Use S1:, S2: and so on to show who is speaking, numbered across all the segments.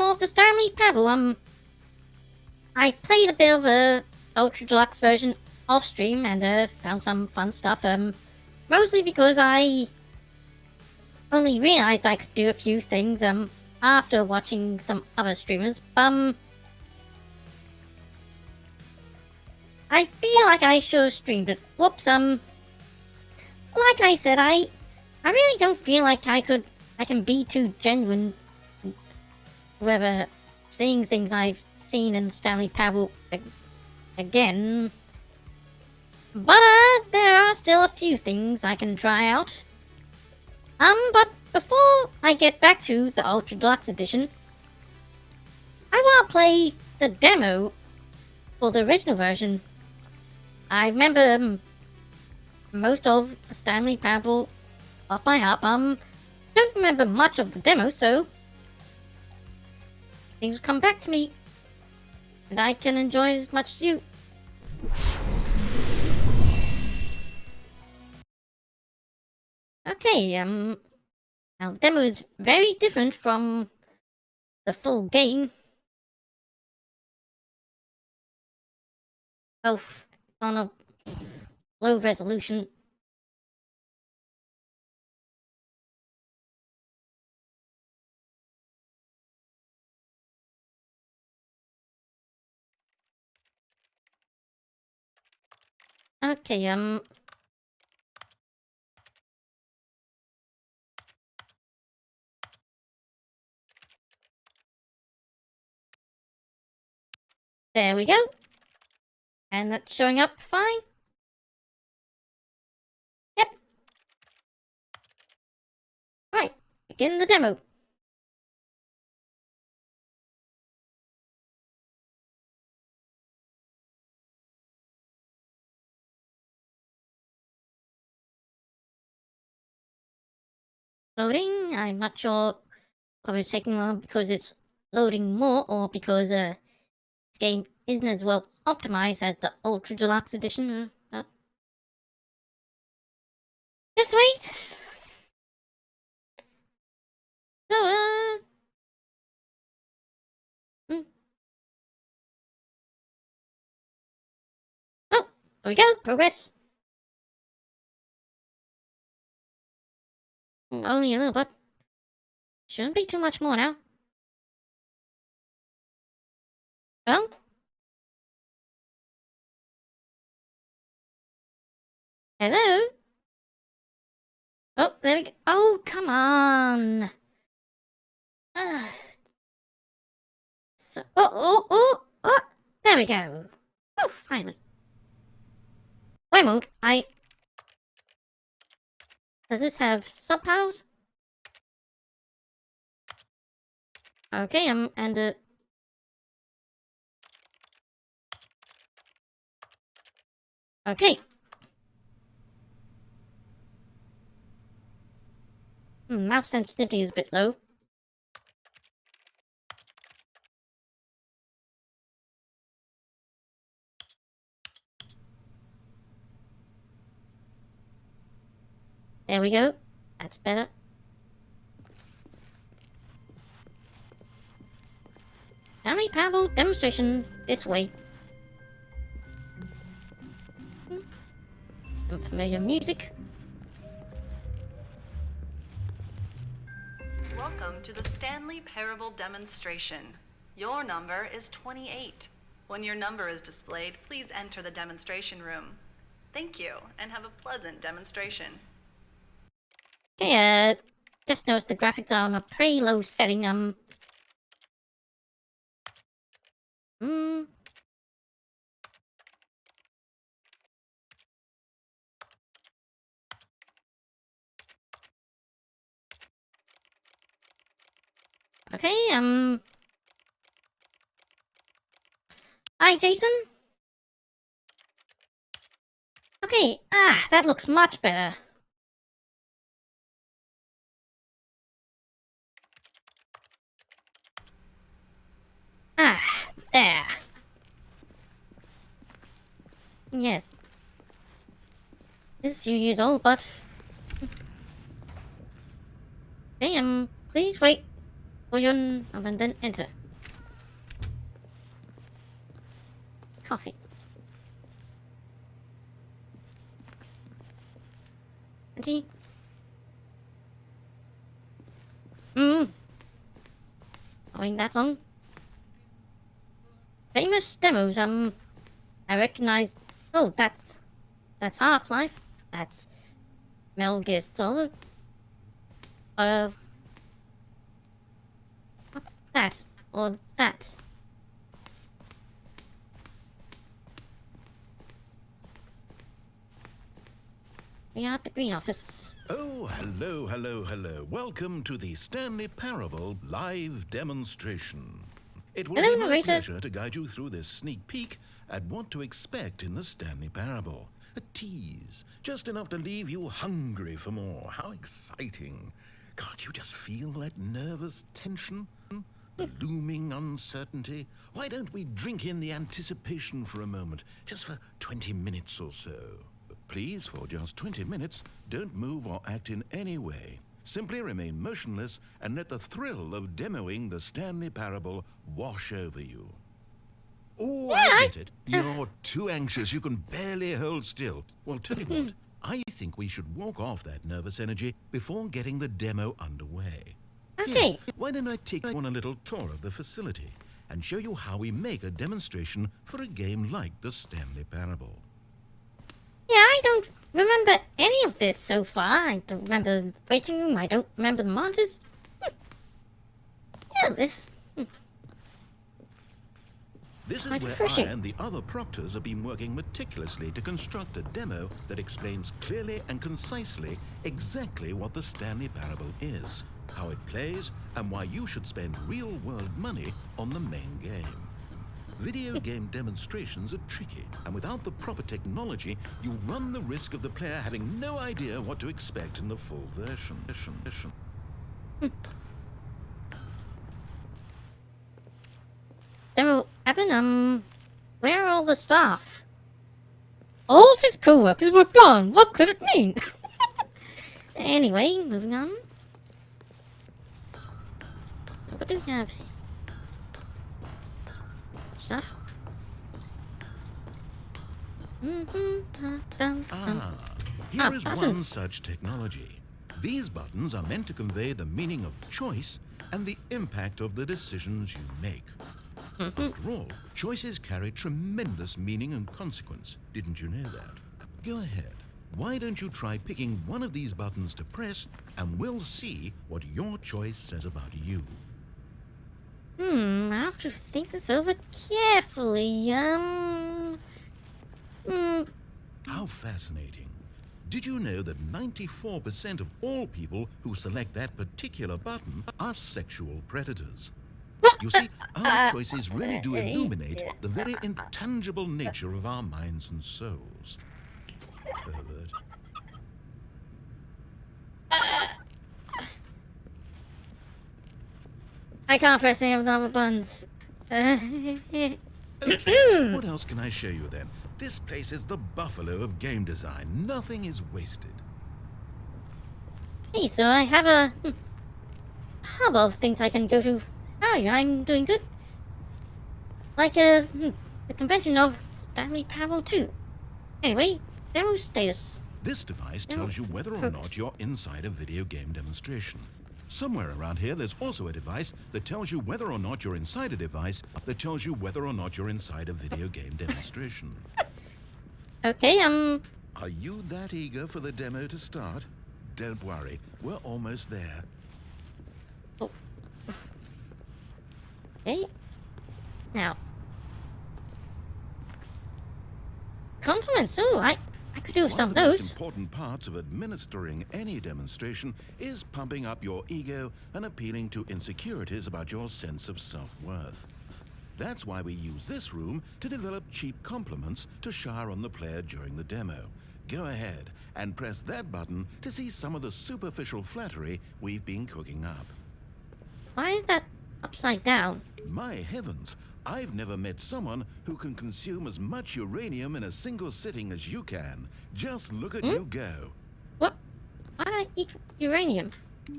S1: more of the Stanley Parable. I played a bit of a Ultra Deluxe version off stream and found some fun stuff. Mostly because I only realized I could do a few things after watching some other streamers. I feel like I should have streamed it. Whoops. Like I said, I really don't feel like I can be too genuine. Whoever seeing things I've seen in Stanley Parable again. But there are still a few things I can try out. But before I get back to the Ultra Deluxe Edition, I want to play the demo for the original version. I remember most of Stanley Parable off by heart. Don't remember much of the demo, so things will come back to me, and I can enjoy it as much as you. Okay, now the demo is very different from the full game. Oh, on a low resolution. Okay, there we go. And that's showing up fine. Yep. Right, begin the demo. Loading. I'm not sure whether it's taking long because it's loading more or because this game isn't as well optimized as the Ultra Deluxe Edition. Just wait. So, oh, there we go. Progress. Only a little bit. Shouldn't be too much more now. Well. Hello? Oh, there we go. Oh, come on. So, oh, there we go. Oh, finally. Wait mode, does this have subtitles? Okay, okay. Mouse sensitivity is a bit low. There we go. That's better. Stanley Parable demonstration this way. Some familiar music.
S2: Welcome to the Stanley Parable demonstration. Your number is 28. When your number is displayed, please enter the demonstration room. Thank you, and have a pleasant demonstration.
S1: Okay, just noticed the graphics are on a pretty low setting, Okay, Hi, Jason? Okay, that looks much better. There. Yes. It's a few years old, but... Okay, please wait for your number and then enter. Coffee. Tea. Going that long. Famous demos, I recognize. Oh, that's Half-Life. That's Metal Gear Solid. What's that? Or that? We are at the green office.
S3: Oh, hello, hello, hello. Welcome to the Stanley Parable live demonstration. It will be my pleasure to guide you through this sneak peek at what to expect in the Stanley Parable. A tease, just enough to leave you hungry for more. How exciting. Can't you just feel that nervous tension? The looming uncertainty? Why don't we drink in the anticipation for a moment, just for 20 minutes or so? Please, for just 20 minutes, don't move or act in any way. Simply remain motionless and let the thrill of demoing the Stanley Parable wash over you. Oh, yeah, I get it. You're too anxious. You can barely hold still. Well, tell you what. I think we should walk off that nervous energy before getting the demo underway.
S1: Okay.
S3: Yeah, why don't I take you on a little tour of the facility and show you how we make a demonstration for a game like the Stanley Parable.
S1: Yeah, I don't remember any of this so far. I don't remember the waiting room. I don't remember the monitors. Yeah, this...
S3: This is where I and the other proctors have been working meticulously to construct a demo that explains clearly and concisely exactly what the Stanley Parable is, how it plays, and why you should spend real-world money on the main game. Video game demonstrations are tricky, and without the proper technology, you run the risk of the player having no idea what to expect in the full version.
S1: Demo Eben, where are all the staff? All of his co-workers were gone. What could it mean? Anyway, moving on. What do we have? Stuff.
S3: Here is one such technology. These buttons are meant to convey the meaning of choice and the impact of the decisions you make. After all, choices carry tremendous meaning and consequence. Didn't you know that? Go ahead. Why don't you try picking one of these buttons to press, and we'll see what your choice says about you.
S1: I have to think this over carefully.
S3: How fascinating. Did you know that 94% of all people who select that particular button are sexual predators? You see, our choices really do illuminate the very intangible nature of our minds and souls. Pervert.
S1: I can't press any of the other buttons.
S3: Okay, what else can I show you then? This place is the buffalo of game design. Nothing is wasted.
S1: Hey, so I have a hub of things I can go to. Oh, yeah, I'm doing good. Like the convention of Stanley Parable 2. Anyway, demo status.
S3: This device tells you whether or not you're inside a video game demonstration. Somewhere around here, there's also a device that tells you whether or not you're inside a device that tells you whether or not you're inside a video game demonstration.
S1: Okay,
S3: Are you that eager for the demo to start? Don't worry, we're almost there.
S1: Oh. Okay. Now. Compliments. Oh, I could do some of those.
S3: One of the most important parts of administering any demonstration is pumping up your ego and appealing to insecurities about your sense of self-worth. That's why we use this room to develop cheap compliments to shower on the player during the demo. Go ahead and press that button to see some of the superficial flattery we've been cooking up.
S1: Why is that upside down?
S3: My heavens, I've never met someone who can consume as much uranium in a single sitting as you can. Just look at you go.
S1: What? Why do I eat uranium?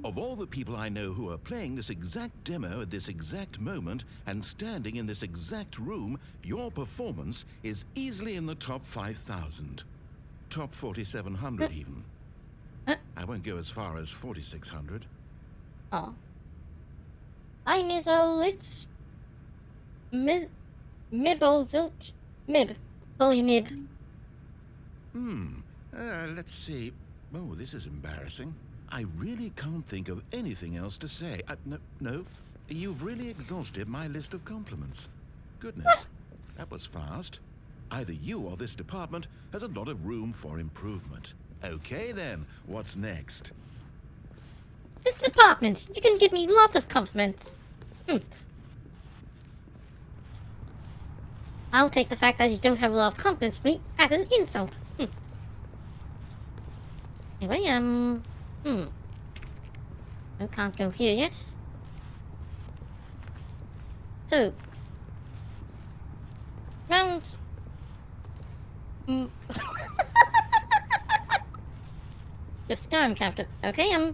S3: Of all the people I know who are playing this exact demo at this exact moment and standing in this exact room, your performance is easily in the top 5,000. Top 4,700 even. I won't go as far as 4,600.
S1: Oh. I'm Miss Olich. Mibblezilch. Mib. Bully Mib.
S3: Let's see. Oh, this is embarrassing. I really can't think of anything else to say. No. You've really exhausted my list of compliments. Goodness, that was fast. Either you or this department has a lot of room for improvement. Okay then, what's next?
S1: This department, you can give me lots of compliments. I'll take the fact that you don't have a lot of compliments for me as an insult. Anyway, I can't go here yet. So, rounds. Your Skyrim character. Okay,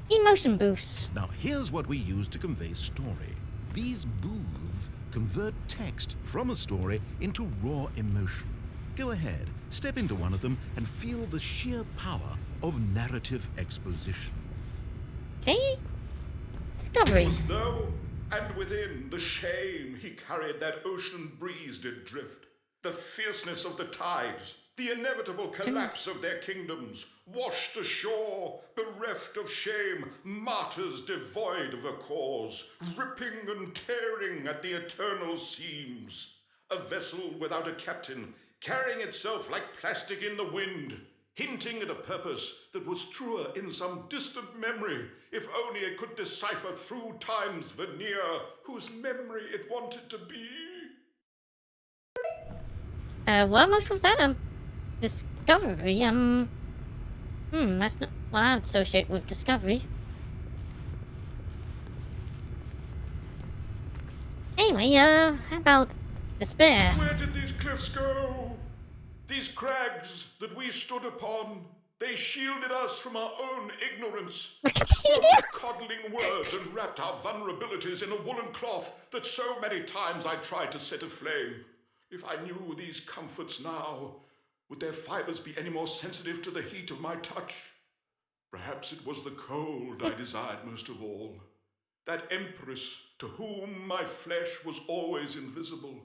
S1: emotion boost.
S3: Now here's what we use to convey story. These booths convert text from a story into raw emotion. Go ahead, step into one of them and feel the sheer power of narrative exposition.
S1: Okay. Discovery.
S4: It was though, and within the shame he carried that ocean breeze did drift. The fierceness of the tides, the inevitable collapse of their kingdoms, washed ashore, bereft of shame, martyrs devoid of a cause, ripping and tearing at the eternal seams. A vessel without a captain, carrying itself like plastic in the wind, hinting at a purpose that was truer in some distant memory, if only it could decipher through time's veneer whose memory it wanted to be.
S1: What emotion was that? Discovery, that's not what I would associate with discovery. Anyway, how about despair?
S4: Where did these cliffs go? These crags that we stood upon, they shielded us from our own ignorance, spoke coddling words and wrapped our vulnerabilities in a woolen cloth that so many times I tried to set aflame. If I knew these comforts now, would their fibers be any more sensitive to the heat of my touch? Perhaps it was the cold I desired most of all. That empress to whom my flesh was always invisible.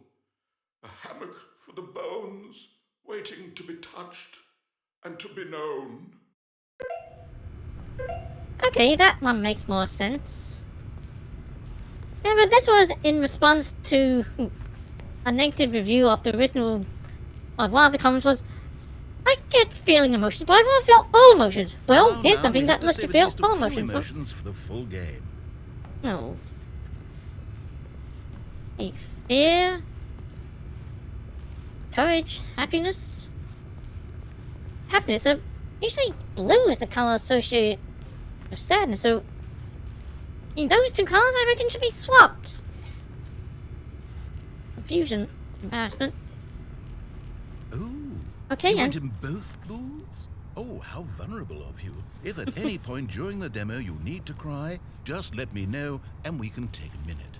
S4: A hammock for the bones, waiting to be touched and to be known.
S1: Okay, that one makes more sense. Remember, this was in response to a negative review of the original. One of the comments was, I get feeling emotions, but I want to feel all emotions. Well, here's something that lets you feel all emotions.
S3: For the full game.
S1: No. Hey, fear, courage, happiness. Happiness. Usually blue is the color associated with sadness. So, those two colors, I reckon, should be swapped. Confusion, embarrassment.
S3: Oh.
S1: Okay,
S3: you went in both booths? Oh, how vulnerable of you. If at any point during the demo you need to cry, just let me know and we can take a minute.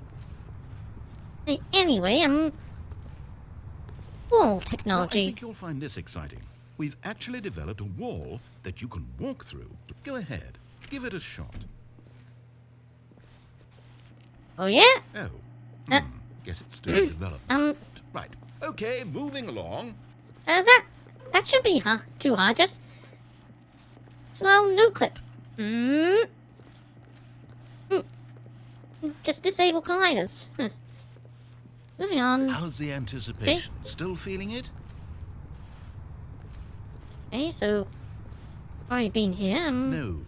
S1: Anyway, wall
S3: Well, I
S1: technology.
S3: think you'll find this exciting. We've actually developed a wall that you can walk through. Go ahead, give it a shot.
S1: Oh yeah?
S3: Oh, guess it's still development. Right, okay, moving along.
S1: That should be too hard. Just slow new clip. Just disable colliders. Moving on.
S3: How's the anticipation? Still feeling it?
S1: Okay, so already been here.
S3: No,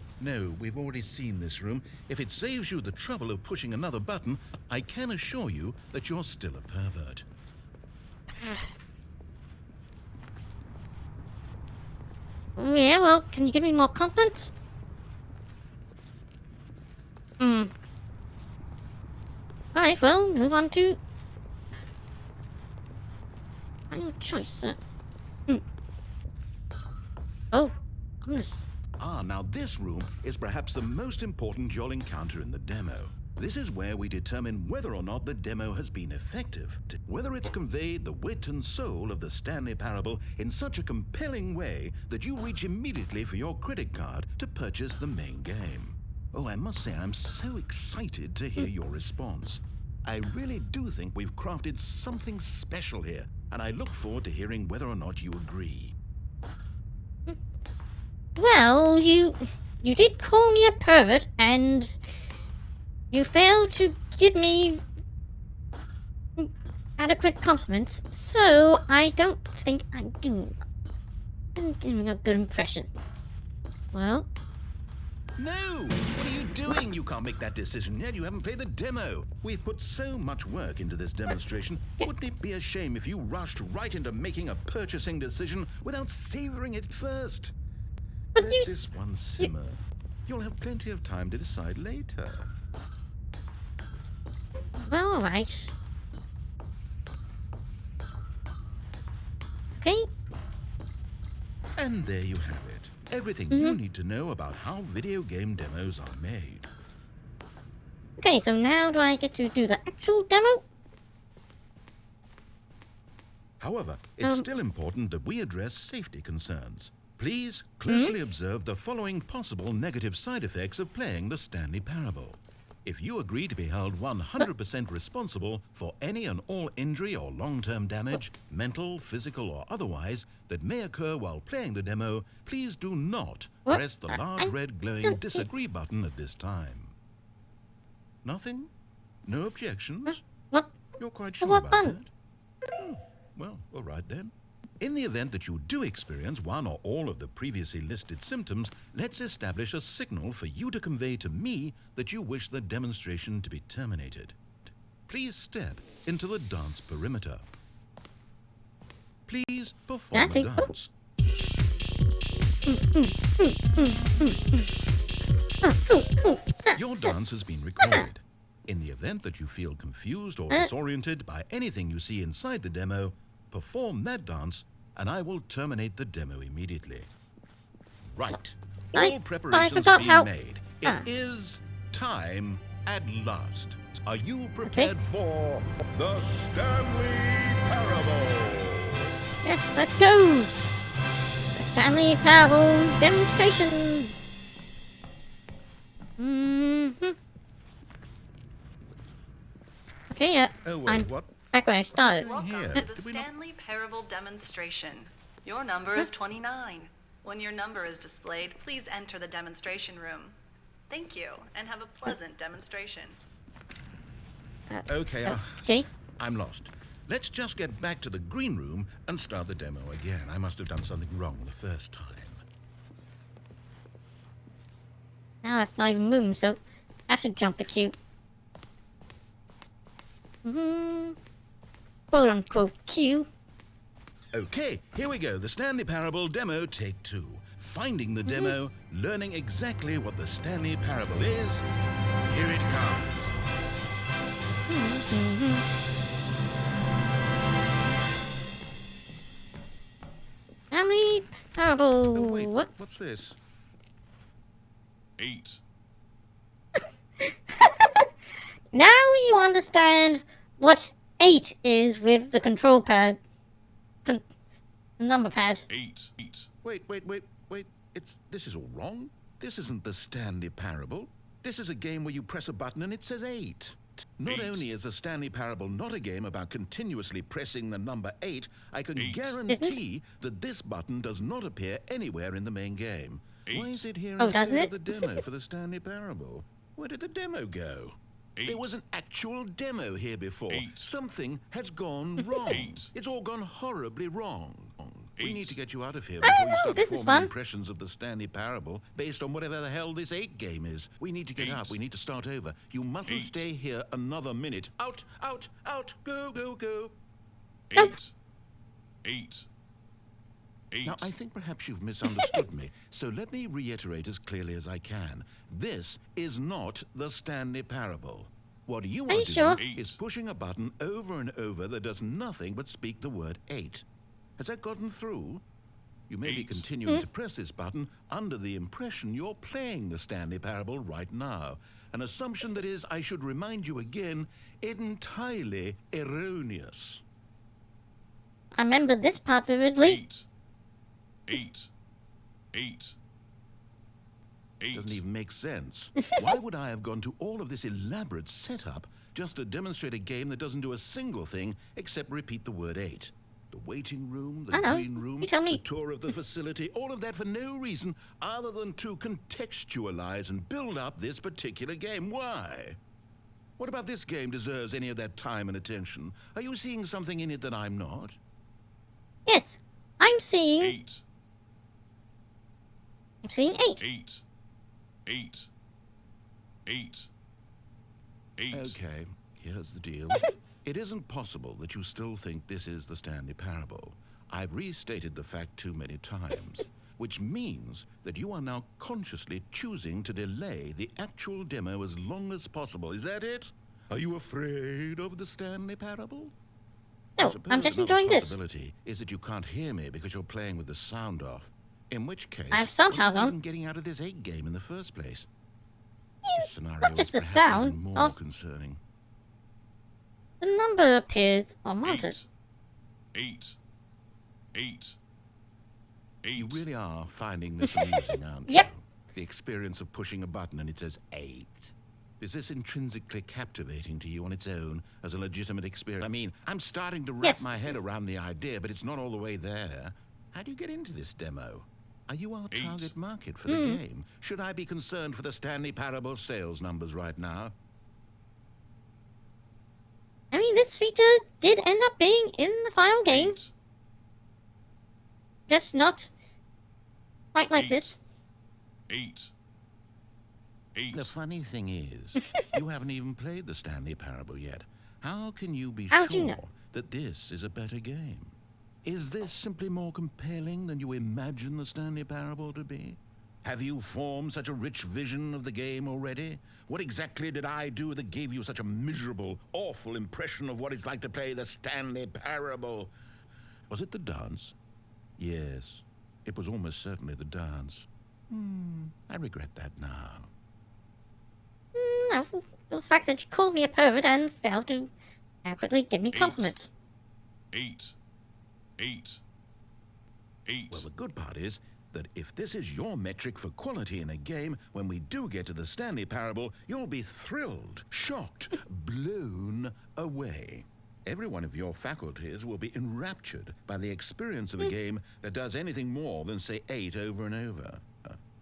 S3: we've already seen this room. If it saves you the trouble of pushing another button, I can assure you that you're still a pervert.
S1: Yeah, well, can you give me more compliments? Alright, well, move on to final choice. Oh, ominous.
S3: Now this room is perhaps the most important you'll encounter in the demo. This is where we determine whether or not the demo has been effective, whether it's conveyed the wit and soul of the Stanley Parable in such a compelling way that you reach immediately for your credit card to purchase the main game. Oh, I must say I'm so excited to hear your response. I really do think we've crafted something special here, and I look forward to hearing whether or not you agree.
S1: Well, you did call me a pervert, and you failed to give me adequate compliments, so I don't think I'm giving a good impression. Well...
S3: No! What are you doing? You can't make that decision yet. You haven't played the demo. We've put so much work into this demonstration. Wouldn't it be a shame if you rushed right into making a purchasing decision without savoring it first?
S1: But
S3: Let this one simmer. You'll have plenty of time to decide later.
S1: Well, alright. Okay.
S3: And there you have it. Everything you need to know about how video game demos are made.
S1: Okay, so now do I get to do the actual demo?
S3: However, it's still important that we address safety concerns. Please closely observe the following possible negative side effects of playing the Stanley Parable. If you agree to be held 100% responsible for any and all injury or long-term damage, mental, physical, or otherwise, that may occur while playing the demo, please do not press the large red glowing disagree button at this time. Nothing? No objections?
S1: What?
S3: You're quite sure
S1: What
S3: about
S1: button?
S3: that? Oh, well, all right then. In the event that you do experience one or all of the previously listed symptoms, let's establish a signal for you to convey to me that you wish the demonstration to be terminated. Please step into the dance perimeter. Please perform the dance. Your dance has been recorded. In the event that you feel confused or disoriented by anything you see inside the demo, perform that dance, and I will terminate the demo immediately. Right. All preparations have been made. It is time at last. Are you prepared for the Stanley Parable?
S1: Yes, let's go! The Stanley Parable demonstration! Okay, yeah.
S3: Oh, wait,
S1: I'm
S3: what?
S1: back where I started.
S2: Welcome
S3: Here.
S2: to the Stanley Parable demonstration. Your number is 29. When your number is displayed, please enter the demonstration room. Thank you, and have a pleasant demonstration.
S3: Okay,
S1: Okay.
S3: I'm lost. Let's just get back to the green room and start the demo again. I must have done something wrong the first time.
S1: Now that's not even moving, so I have to jump the queue. Quote unquote queue.
S3: Okay, here we go. The Stanley Parable demo take 2. Finding the demo, learning exactly what the Stanley Parable is. Here it comes.
S1: Stanley Parable.
S3: Oh, wait,
S1: What?
S3: what's this?
S4: 8.
S1: Now you understand what 8 is with the control pad. The number pad.
S4: 8. 8.
S3: Wait. This is all wrong. This isn't the Stanley Parable. This is a game where you press a button and it says 8. Not only is the Stanley Parable not a game about continuously pressing the number 8, I can guarantee that this button does not appear anywhere in the main game. Why is it here instead of the demo for the Stanley Parable? Where did the demo go? There was an actual demo here before. Something has gone wrong. It's all gone horribly wrong. We need to get you out of here before you start forming impressions of the Stanley Parable based on whatever the hell this 8 game is. We need to get up. We need to start over. You mustn't stay here another minute. Out. Go.
S4: 8. 8. 8.
S3: Now, I think perhaps you've misunderstood me, so let me reiterate as clearly as I can. This is not the Stanley Parable. What you are doing is pushing a button over and over that does nothing but speak the word 8. Has that gotten through? You may be continuing to press this button under the impression you're playing the Stanley Parable right now. An assumption that is, I should remind you again, entirely erroneous.
S1: I remember this part vividly.
S4: 8.
S3: Doesn't even make sense. Why would I have gone to all of this elaborate setup just to demonstrate a game that doesn't do a single thing except repeat the word 8? The waiting room, the green room,
S1: You tell me.
S3: the tour of the facility, all of that for no reason other than to contextualize and build up this particular game. Why? What about this game deserves any of that time and attention? Are you seeing something in it that I'm not?
S1: Yes, I'm seeing
S4: 8.
S1: I'm seeing 8.
S4: 8.
S3: Okay, here's the deal. It isn't possible that you still think this is the Stanley Parable. I've restated the fact too many times, which means that you are now consciously choosing to delay the actual demo as long as possible. Is that it? Are you afraid of the Stanley Parable?
S1: No, I'm just enjoying this.
S3: The possibility is that you can't hear me because you're playing with the sound off. In which case,
S1: I have subtitles on.
S3: even getting out of this 8 game in the first place. This scenario
S1: not just
S3: is
S1: the
S3: perhaps
S1: sound,
S3: even more
S1: also-
S3: concerning.
S1: The number appears on monitor.
S4: 8.
S3: You really are finding this amusing, aren't
S1: Yep.
S3: you? The experience of pushing a button and it says 8. Is this intrinsically captivating to you on its own as a legitimate experience? I mean, I'm starting to wrap
S1: Yes.
S3: my head around the idea, but it's not all the way there. How do you get into this demo? Are you our
S4: 8.
S3: target market for the game? Should I be concerned for the Stanley Parable sales numbers right now?
S1: I mean, this feature did end up being in the final game,
S4: 8.
S1: just not quite like
S4: 8.
S1: this.
S4: 8.
S3: The funny thing is, you haven't even played the Stanley Parable yet. How can you be
S1: How'd you
S3: sure
S1: know?
S3: that this is a better game? Is this simply more compelling than you imagine the Stanley Parable to be? Have you formed such a rich vision of the game already? What exactly did I do that gave you such a miserable, awful impression of what it's like to play the Stanley Parable? Was it the dance? Yes, it was almost certainly the dance. I regret that now.
S1: No, it was the fact that you called me a pervert and failed to adequately give me
S4: 8.
S1: compliments.
S4: 8.
S3: Well, the good part is that if this is your metric for quality in a game, when we do get to the Stanley Parable, you'll be thrilled, shocked, blown away. Every one of your faculties will be enraptured by the experience of a game that does anything more than say 8 over and over.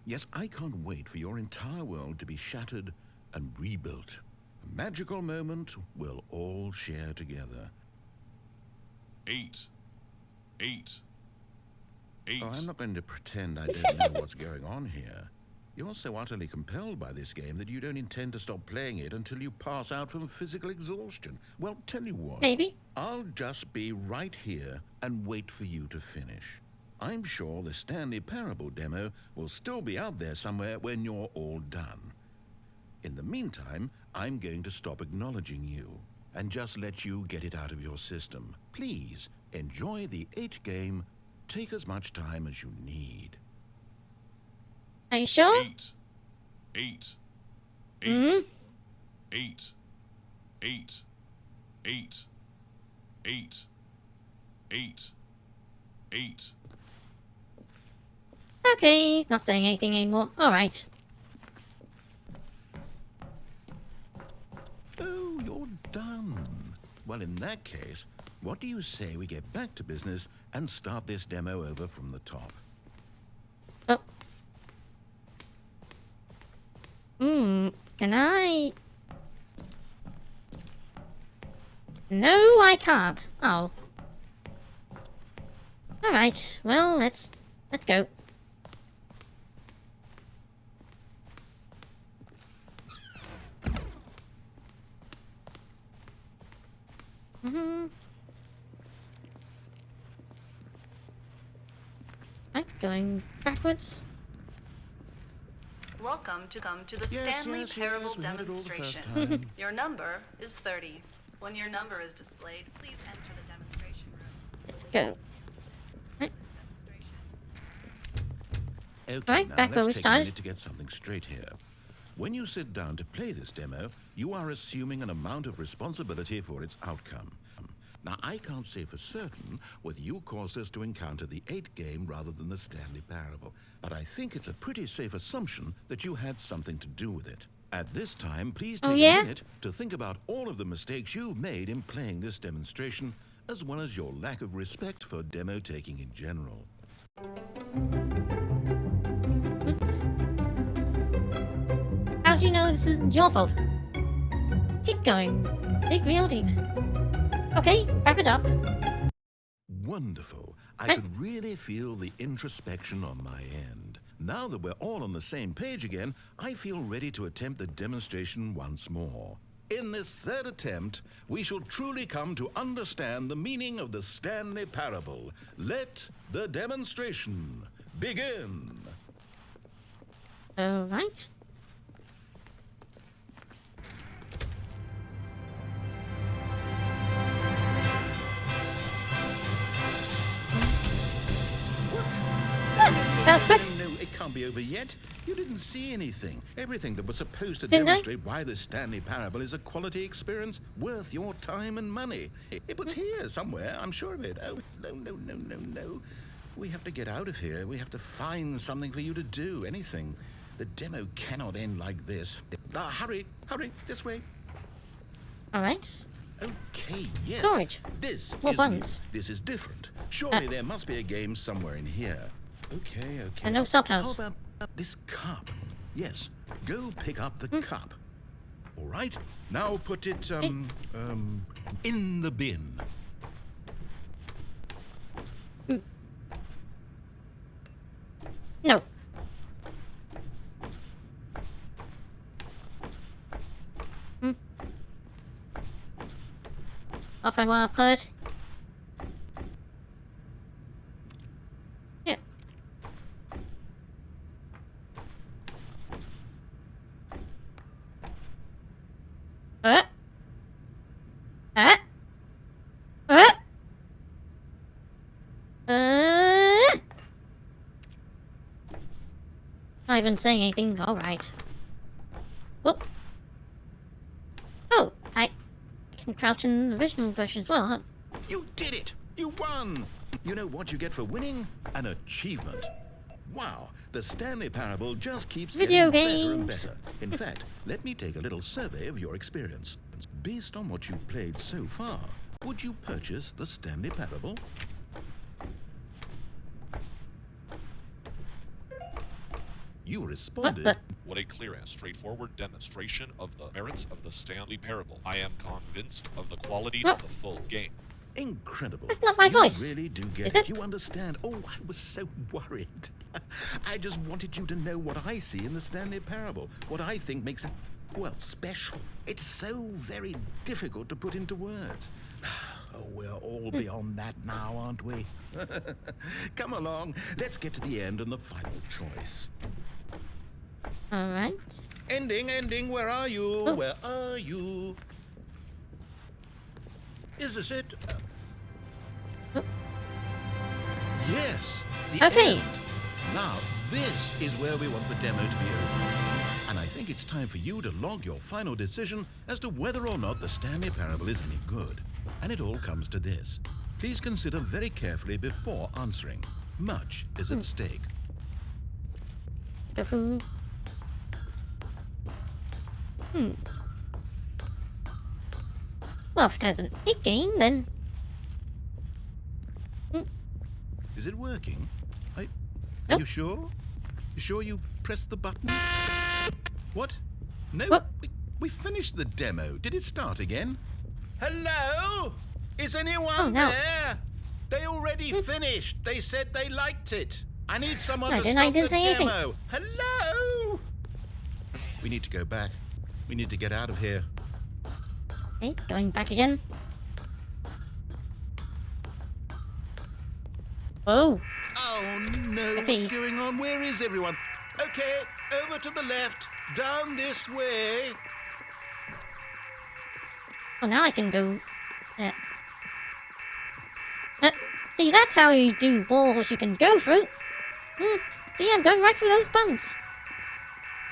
S3: Yes, I can't wait for your entire world to be shattered and rebuilt. A magical moment we'll all share together.
S4: 8.
S3: Oh, I'm not going to pretend I don't know what's going on here. You're so utterly compelled by this game that you don't intend to stop playing it until you pass out from physical exhaustion. Well, tell you what.
S1: Maybe.
S3: I'll just be right here and wait for you to finish. I'm sure the Stanley Parable demo will still be out there somewhere when you're all done. In the meantime, I'm going to stop acknowledging you and just let you get it out of your system. Please, enjoy the 8 game. Take as much time as you need.
S1: Are you sure?
S4: 8.
S1: Hmm?
S4: 8. 8. 8. 8. 8. 8.
S1: Okay, he's not saying anything anymore. Alright.
S3: Oh, you're done. Well, in that case, what do you say we get back to business and start this demo over from the top?
S1: Oh. Can I? No, I can't. Oh. Alright, well, let's go. I'm going backwards.
S2: Welcome to the
S3: Yes,
S2: Stanley
S3: yes,
S2: Parable
S3: yes, we had it all the first
S2: demonstration.
S3: time.
S2: Your number is 30. When your number is displayed, please enter the demonstration room.
S1: Let's go.
S2: Demonstration.
S3: Okay,
S1: Right,
S3: now
S1: back where we
S3: let's take a
S1: started.
S3: minute to get something straight here. When you sit down to play this demo, you are assuming an amount of responsibility for its outcome. Now, I can't say for certain whether you caused us to encounter the 8 game rather than the Stanley Parable, but I think it's a pretty safe assumption that you had something to do with it. At this time, please take a minute to think about all of the mistakes you've made in playing this demonstration, as well as your lack of respect for demo taking in general.
S1: How do you know this isn't your fault? Keep going. Dig real deep. Okay, wrap it up.
S3: Wonderful. I could really feel the introspection on my end. Now that we're all on the same page again, I feel ready to attempt the demonstration once more. In this third attempt, we shall truly come to understand the meaning of the Stanley Parable. Let the demonstration begin.
S1: Alright. That was quick.
S3: No, it can't be over yet. You didn't see anything. Everything that was supposed to
S1: Didn't I?
S3: demonstrate why the Stanley Parable is a quality experience worth your time and money. It was here somewhere, I'm sure of it. Oh, no. We have to get out of here. We have to find something for you to do, anything. The demo cannot end like this. Hurry, this way.
S1: Alright.
S3: Okay, yes.
S1: Storage.
S3: This
S1: More
S3: is
S1: buttons.
S3: new. This is different. Surely there must be a game somewhere in here. Okay.
S1: And no subtitles.
S3: How about this cup? Yes, go pick up the cup. All right, now put it, in the bin.
S1: No. Off I want to put. Yeah. Uh. Not even saying anything. All right. Whoop. Oh, I can crouch in the original version as well, huh?
S3: You did it! You won! You know what you get for winning? An achievement. Wow, the Stanley Parable just keeps
S1: Video
S3: getting better and
S1: games.
S3: better. In fact, let me take a little survey of your experience. Based on what you've played so far, would you purchase the Stanley Parable? You responded.
S5: What a clear and straightforward demonstration of the merits of the Stanley Parable. I am convinced of the quality of the full game.
S3: Incredible.
S1: That's not my voice.
S3: You really do get
S1: Is
S3: it.
S1: it?
S3: You understand. Oh, I was so worried. I just wanted you to know what I see in the Stanley Parable. What I think makes it, well, special. It's so very difficult to put into words. Oh, we're all beyond that now, aren't we? Come along. Let's get to the end and the final choice.
S1: Alright.
S3: Ending, where are you?
S1: Oh.
S3: Where are you? Is this it? Yes, the
S1: Okay.
S3: end. Now, this is where we want the demo to be over. And I think it's time for you to log your final decision as to whether or not the Stanley Parable is any good. And it all comes to this. Please consider very carefully before answering. Much is at stake.
S1: The food. Well, if it has an 8 game, then.
S3: Is it working? Are
S1: Nope.
S3: you sure? You sure you pressed the button? What? No,
S1: What?
S3: we finished the demo. Did it start again? Hello? Is anyone
S1: Oh, no.
S3: there? They already finished. They said they liked it. I need someone
S1: No,
S3: to
S1: I
S3: stop
S1: didn't
S3: the
S1: say anything.
S3: demo. Hello? We need to go back. We need to get out of here.
S1: Okay, going back again. Whoa.
S3: Oh no,
S1: Happy.
S3: what's going on? Where is everyone? Okay, over to the left, down this way.
S1: Well, now I can go. See, that's how you do walls you can go through. See, I'm going right through those buttons.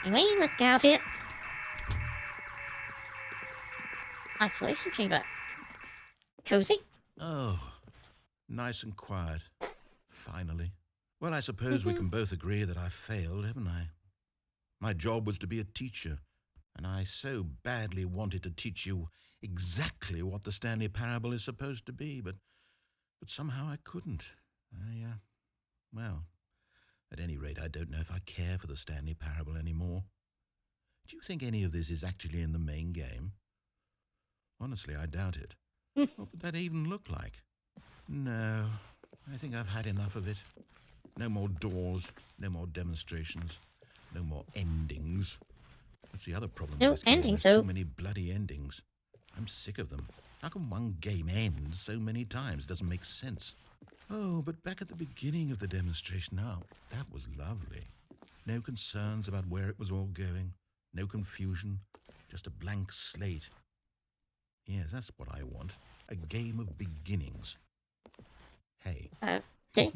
S1: Anyway, let's get out here. Isolation chamber. Cozy.
S3: Oh, nice and quiet. Finally. Well, I suppose we can both agree that I failed, haven't I? My job was to be a teacher, and I so badly wanted to teach you exactly what the Stanley Parable is supposed to be, but somehow I couldn't. Well, at any rate, I don't know if I care for the Stanley Parable anymore. Do you think any of this is actually in the main game? Honestly, I doubt it. What would that even look like? No, I think I've had enough of it. No more doors, no more demonstrations, no more endings. That's the other problem
S1: No
S3: with this game.
S1: endings,
S3: There's
S1: though.
S3: too many bloody endings. I'm sick of them. How can one game end so many times? It doesn't make sense. Oh, but back at the beginning of the demonstration, now, that was lovely. No concerns about where it was all going. No confusion. Just a blank slate. Yes, that's what I want. A game of beginnings. Hey,
S1: Okay.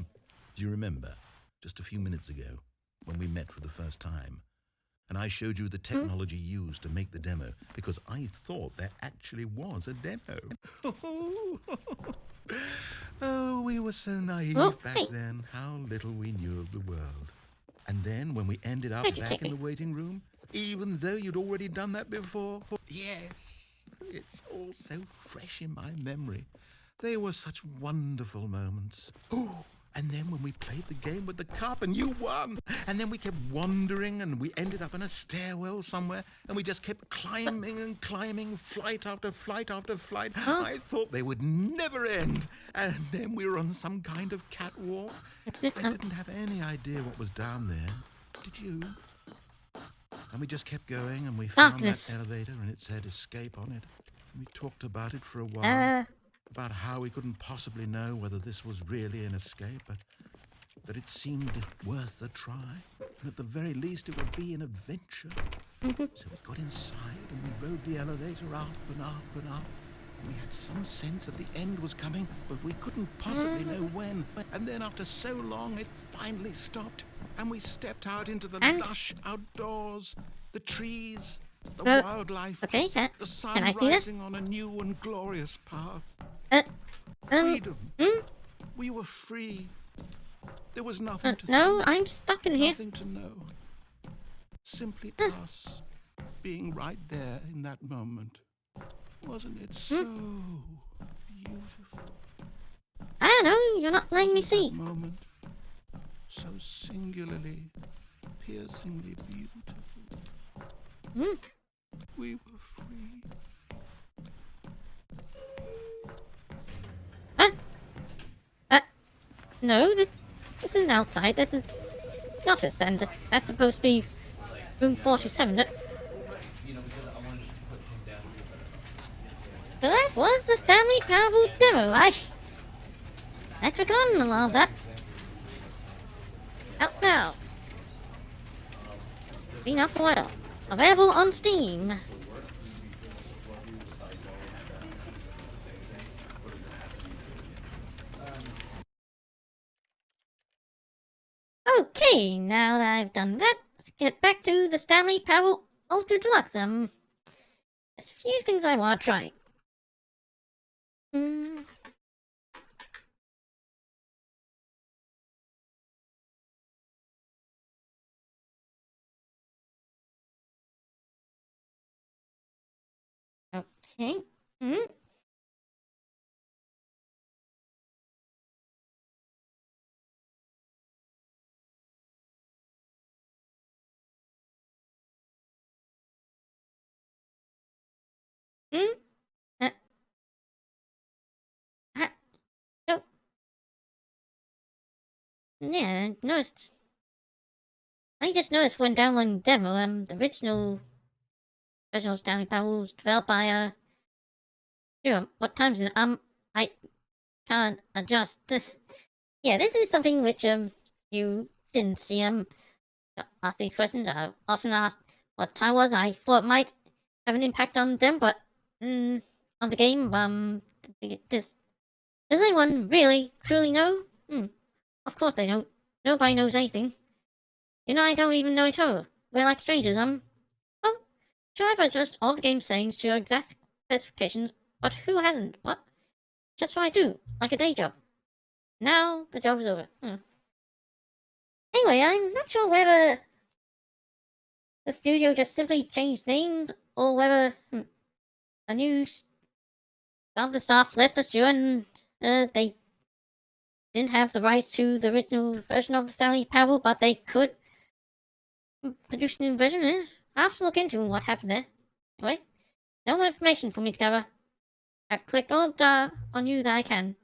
S3: do you remember, just a few minutes ago, when we met for the first time, and I showed you the technology used to make the demo, because I thought there actually was a demo. Oh, we were so naive
S1: Oh,
S3: back
S1: hey.
S3: then. How little we knew of the world. And then when we ended up
S1: Where'd you
S3: back
S1: take
S3: in
S1: me?
S3: the waiting room, even though you'd already done that before, yes, it's all so fresh in my memory. They were such wonderful moments. Oh, and then when we played the game with the cup and you won, and then we kept wandering and we ended up in a stairwell somewhere and we just kept climbing and climbing, flight after flight after flight. I thought they would never end. And then we were on some kind of catwalk. I didn't have any idea what was down there. Did you? And we just kept going and we found
S1: Darkness.
S3: that elevator and it said escape on it. And we talked about it for a while. About how we couldn't possibly know whether this was really an escape, but it seemed worth a try. And at the very least, it would be an adventure. So we got inside and we rode the elevator up and up and up. We had some sense that the end was coming, but we couldn't possibly know when. And then after so long, it finally stopped. And we stepped out into the
S1: And?
S3: lush outdoors, the trees, the
S1: Uh,
S3: wildlife,
S1: okay,
S3: the sun
S1: can I see this?
S3: rising on a new and glorious path.
S1: Um,
S3: Freedom. We were free. There was nothing to
S1: no,
S3: think,
S1: I'm stuck in here.
S3: nothing to know. Simply us being right there in that moment. Wasn't it so beautiful?
S1: I don't know, you're not letting me
S3: Wasn't
S1: see.
S3: that moment so singularly, piercingly beautiful? We were free.
S1: No, this isn't outside, this is the office, and that's supposed to be room 427. So that was the Stanley Parable demo. I'd forgotten a lot of that. Out now. Been out for a while. Available on Steam. Okay, now that I've done that, let's get back to the Stanley Parable Ultra Deluxe. There's a few things I want to try. Okay. Oh. Yeah, I noticed. I just noticed when downloading the demo, the original Stanley Parable was developed by, what time is it? I can't adjust. Yeah, this is something which, you didn't see, ask these questions. I often asked what time was. I thought it might have an impact on them, but, on the game, does anyone really, truly know? Of course they don't. Nobody knows anything. You know, I don't even know each other. We're like strangers, Oh, sure, I've adjusted all the game's settings to your exact specifications, but who hasn't? What? Just what I do, like a day job. Now, the job is over. Anyway, I'm not sure whether the studio just simply changed names, or whether a new some of the staff left the studio and they didn't have the rights to the original version of the Stanley Parable, but they could produce a new version. I'll have to look into what happened there. Anyway, no more information for me to cover. I've clicked all on you that I can.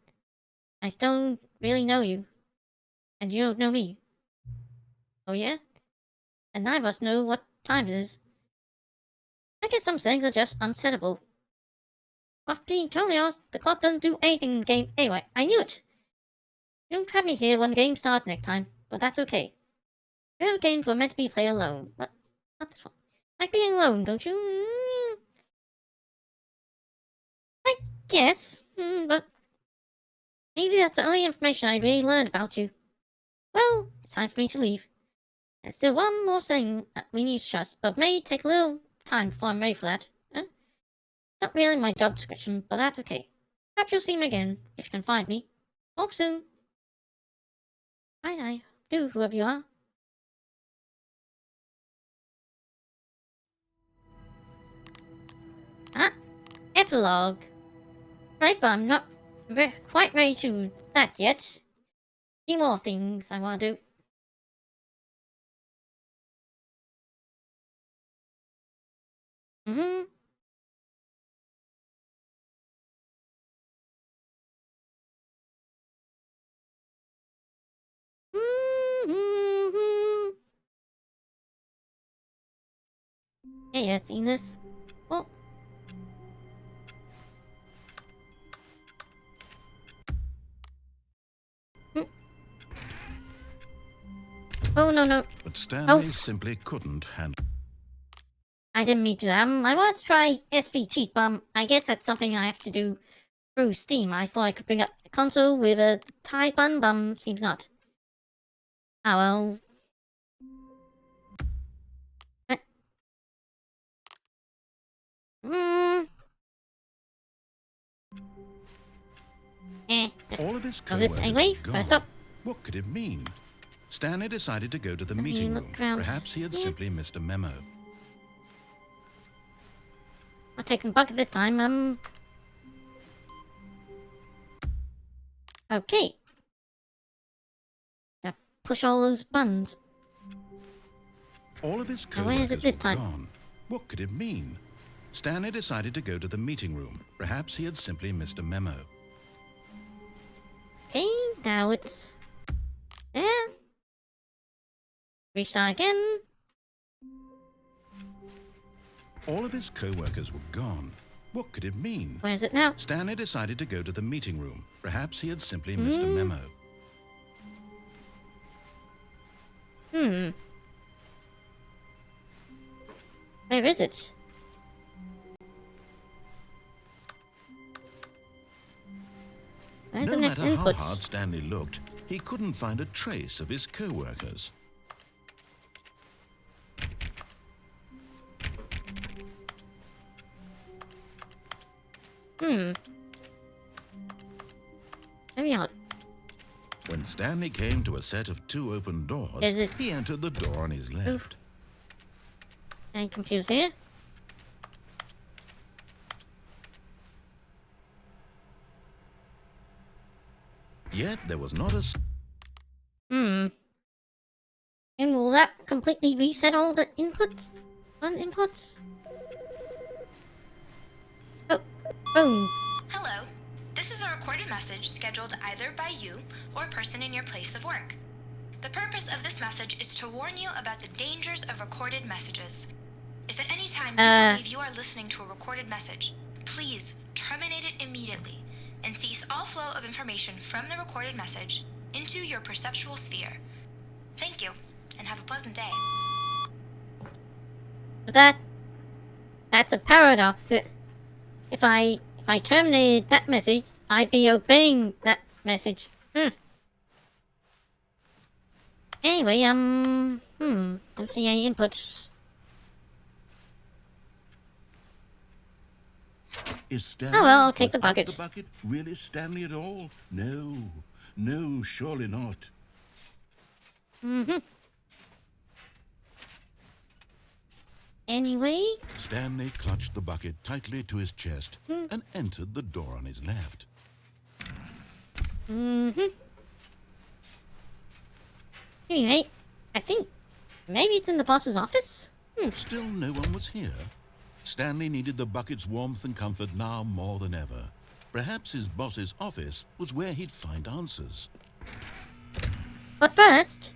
S1: I still don't really know you, and you don't know me. Oh yeah? And neither of us know what time it is. I guess some things are just unsettable. But being totally honest, the clock doesn't do anything in the game anyway. I knew it! You don't have me here when the game starts next time, but that's okay. Video games were meant to be played alone, but not this one. Like being alone, don't you? I guess, but maybe that's the only information I really learned about you. Well, it's time for me to leave. There's still one more thing that we need to trust, but may take a little time before I'm ready for that. Not really my job description, but that's okay. Perhaps you'll see me again, if you can find me. Talk soon. Bye, do whoever you are. Epilogue. Right, but I'm not quite ready to do that yet. Few more things I want to do. Hey, you seen this? Oh. Oh, no.
S3: But Stanley simply couldn't handle.
S1: I didn't mean to. I wanted to try SV Cheat, but I guess that's something I have to do through Steam. I thought I could bring up the console with a tie button, but seems not. Oh well.
S3: All of his
S1: Go this
S3: co-workers
S1: anyway.
S3: were gone.
S1: First up.
S3: What could it mean? Stanley decided to go to the meeting room. Perhaps he had simply missed a memo.
S1: I'll take the bucket this time. Okay. Now push all those buttons.
S3: All of his
S1: Now, where is it
S3: co-workers
S1: this
S3: were
S1: time?
S3: gone. What could it mean? Stanley decided to go to the meeting room. Perhaps he had simply missed a memo.
S1: Okay, now it's there. Restart again.
S3: All of his co-workers were gone. What could it mean?
S1: Where is it now?
S3: Stanley decided to go to the meeting room. Perhaps he had simply missed a memo.
S1: Where is it? Where's
S3: No
S1: the next
S3: matter
S1: input?
S3: how hard Stanley looked, he couldn't find a trace of his co-workers.
S1: Very odd.
S3: When Stanley came to a set of 2 open doors,
S1: Is it-
S3: he entered the door on his left.
S1: Any computers here?
S3: Yet there was not a...
S1: And will that completely reset all the inputs? Oh, boom.
S6: Hello. This is a recorded message scheduled either by you or a person in your place of work. The purpose of this message is to warn you about the dangers of recorded messages. If at any time you believe you are listening to a recorded message, please terminate it immediately and cease all flow of information from the recorded message into your perceptual sphere. Thank you, and have a pleasant day.
S1: That's a paradox. If I terminated that message, I'd be obeying that message. Anyway, Don't see any inputs.
S3: Is Stanley?
S1: Oh well, I'll take the
S3: without
S1: bucket.
S3: The bucket? Really, Stanley at all? No. No, surely not.
S1: Anyway,
S3: Stanley clutched the bucket tightly to his chest and entered the door on his left.
S1: anyway, I think maybe it's in the boss's office?
S3: Still no one was here. Stanley needed the bucket's warmth and comfort now more than ever. Perhaps his boss's office was where he'd find answers.
S1: But first,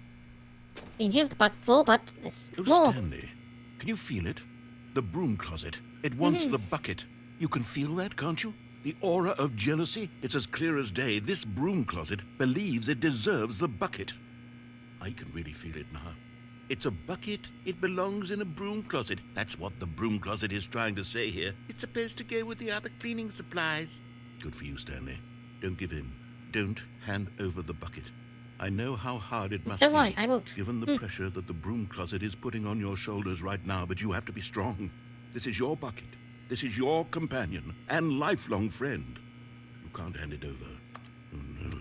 S1: been here with the bucket full, but there's
S3: Oh,
S1: more.
S3: Stanley, can you feel it? The broom closet. It wants the bucket. You can feel that, can't you? The aura of jealousy. It's as clear as day. This broom closet believes it deserves the bucket. I can really feel it now. It's a bucket. It belongs in a broom closet. That's what the broom closet is trying to say here. It's supposed to go with the other cleaning supplies. Good for you, Stanley. Don't give in. Don't hand over the bucket. I know how hard it must
S1: Don't
S3: be,
S1: worry, I won't.
S3: given the pressure that the broom closet is putting on your shoulders right now, but you have to be strong. This is your bucket. This is your companion and lifelong friend. You can't hand it over. Oh, no.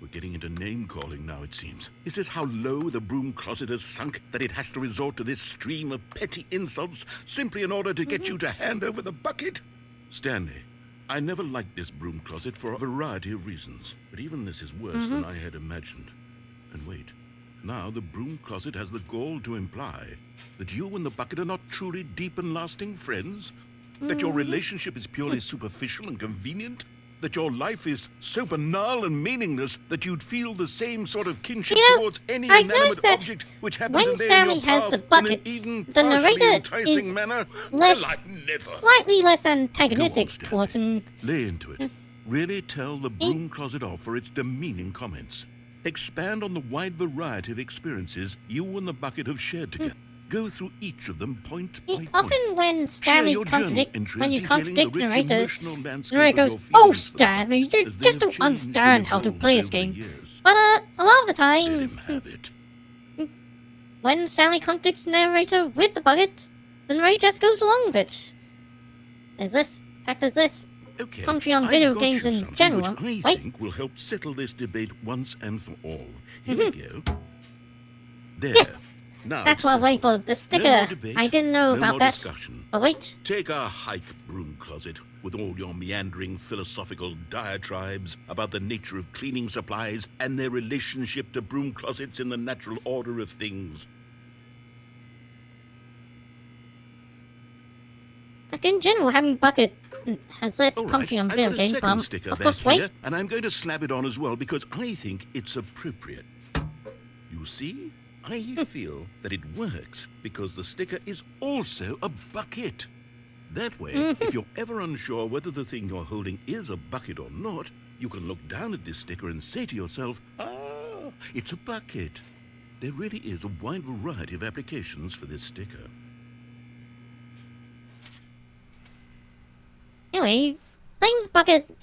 S3: We're getting into name-calling now, it seems. Is this how low the broom closet has sunk, that it has to resort to this stream of petty insults simply in order to get you to hand over the bucket? Stanley, I never liked this broom closet for a variety of reasons, but even this is worse than I had imagined. And wait, now the broom closet has the gall to imply that you and the bucket are not truly deep and lasting friends? That your relationship is purely superficial and convenient? That your life is so banal and meaningless that you'd feel the same sort of kinship
S1: You know,
S3: towards any
S1: I've
S3: inanimate
S1: noticed that
S3: object which happens
S1: when
S3: to lay
S1: Stanley
S3: in your
S1: has
S3: path
S1: the
S3: in an
S1: bucket,
S3: even
S1: the
S3: partially
S1: narrator
S3: enticing
S1: is
S3: manner?
S1: less-
S3: Well, I've never.
S1: Slightly less
S3: Go on,
S1: antagonistic
S3: Stanley.
S1: towards him.
S3: Lay into it. Really tell the broom closet off for its demeaning comments. Expand on the wide variety of experiences you and the bucket have shared together. Go through each of them point by point.
S1: Often when
S3: Share
S1: Stanley
S3: your journal
S1: contradict,
S3: entries
S1: when you
S3: detailing
S1: contradict
S3: the rich
S1: narrator,
S3: emotional
S1: the
S3: landscape
S1: narrator
S3: of
S1: goes,
S3: your
S1: "Oh,
S3: feelings for them,
S1: Stanley, you
S3: as they
S1: just
S3: have
S1: don't
S3: changed
S1: understand
S3: and
S1: how to
S3: evolved
S1: play
S3: over
S1: this
S3: the
S1: game."
S3: years.
S1: But a lot of the
S3: Let
S1: time,
S3: him have it.
S1: when Stanley contradicts the narrator with the bucket, the narrator just goes along with it. There's this
S3: Okay,
S1: commentary on
S3: I've
S1: video
S3: got
S1: games
S3: you
S1: in
S3: something
S1: general.
S3: which I
S1: Wait,
S3: think will help settle this debate once and for all. Here we go. There.
S1: Yes,
S3: Now
S1: that's
S3: it's
S1: what I was waiting
S3: settled.
S1: for. The
S3: No
S1: sticker.
S3: more debate,
S1: I didn't know
S3: no
S1: about
S3: more
S1: that.
S3: discussion.
S1: But wait,
S3: Take a hike, broom closet, with all your meandering philosophical diatribes about the nature of cleaning supplies and their relationship to broom closets in the natural order of things.
S1: like in general, having bucket has less
S3: All right,
S1: commentary on
S3: I've
S1: video
S3: got a
S1: games.
S3: second
S1: But
S3: sticker
S1: of
S3: back
S1: course, wait.
S3: here, and I'm going to slap it on as well because I think it's appropriate. You see, I feel that it works because the sticker is also a bucket. That way, if you're ever unsure whether the thing you're holding is a bucket or not, you can look down at this sticker and say to yourself, "Ah, it's a bucket." There really is a wide variety of applications for this sticker.
S1: Anyway, playing with bucket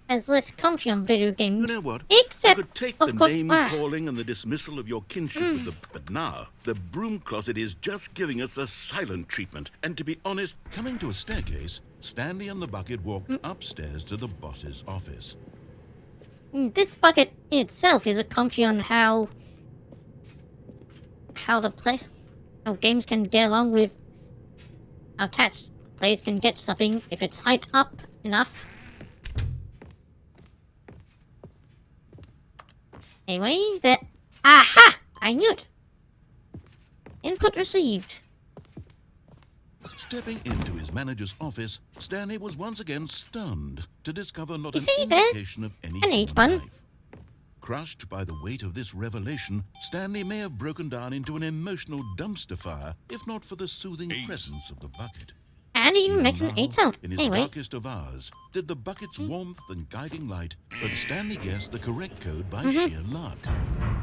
S1: has less commentary on video games.
S3: You know what? I
S1: Except,
S3: could take
S1: of
S3: the
S1: course,
S3: name-calling and the dismissal of your kinship with the... But now, the broom closet is just giving us the silent treatment. And to be honest, coming to a staircase, Stanley and the bucket walked upstairs to the boss's office.
S1: This bucket in itself is a commentary on how games can get along with how attached players can get something if it's hyped up enough. Anyways, that... Aha! I knew it! Input received.
S3: Stepping into his manager's office, Stanley was once again stunned to discover not
S1: You
S3: an
S1: see there?
S3: indication of any
S1: An
S3: human
S1: H-button.
S3: life. Crushed by the weight of this revelation, Stanley may have broken down into an emotional dumpster fire if not for the soothing presence of the bucket.
S1: And even
S3: Even
S1: makes an
S3: now,
S1: 8 sound.
S3: In his
S1: Anyway,
S3: darkest of hours, did the bucket's warmth and guiding light let Stanley guess the correct code by sheer luck?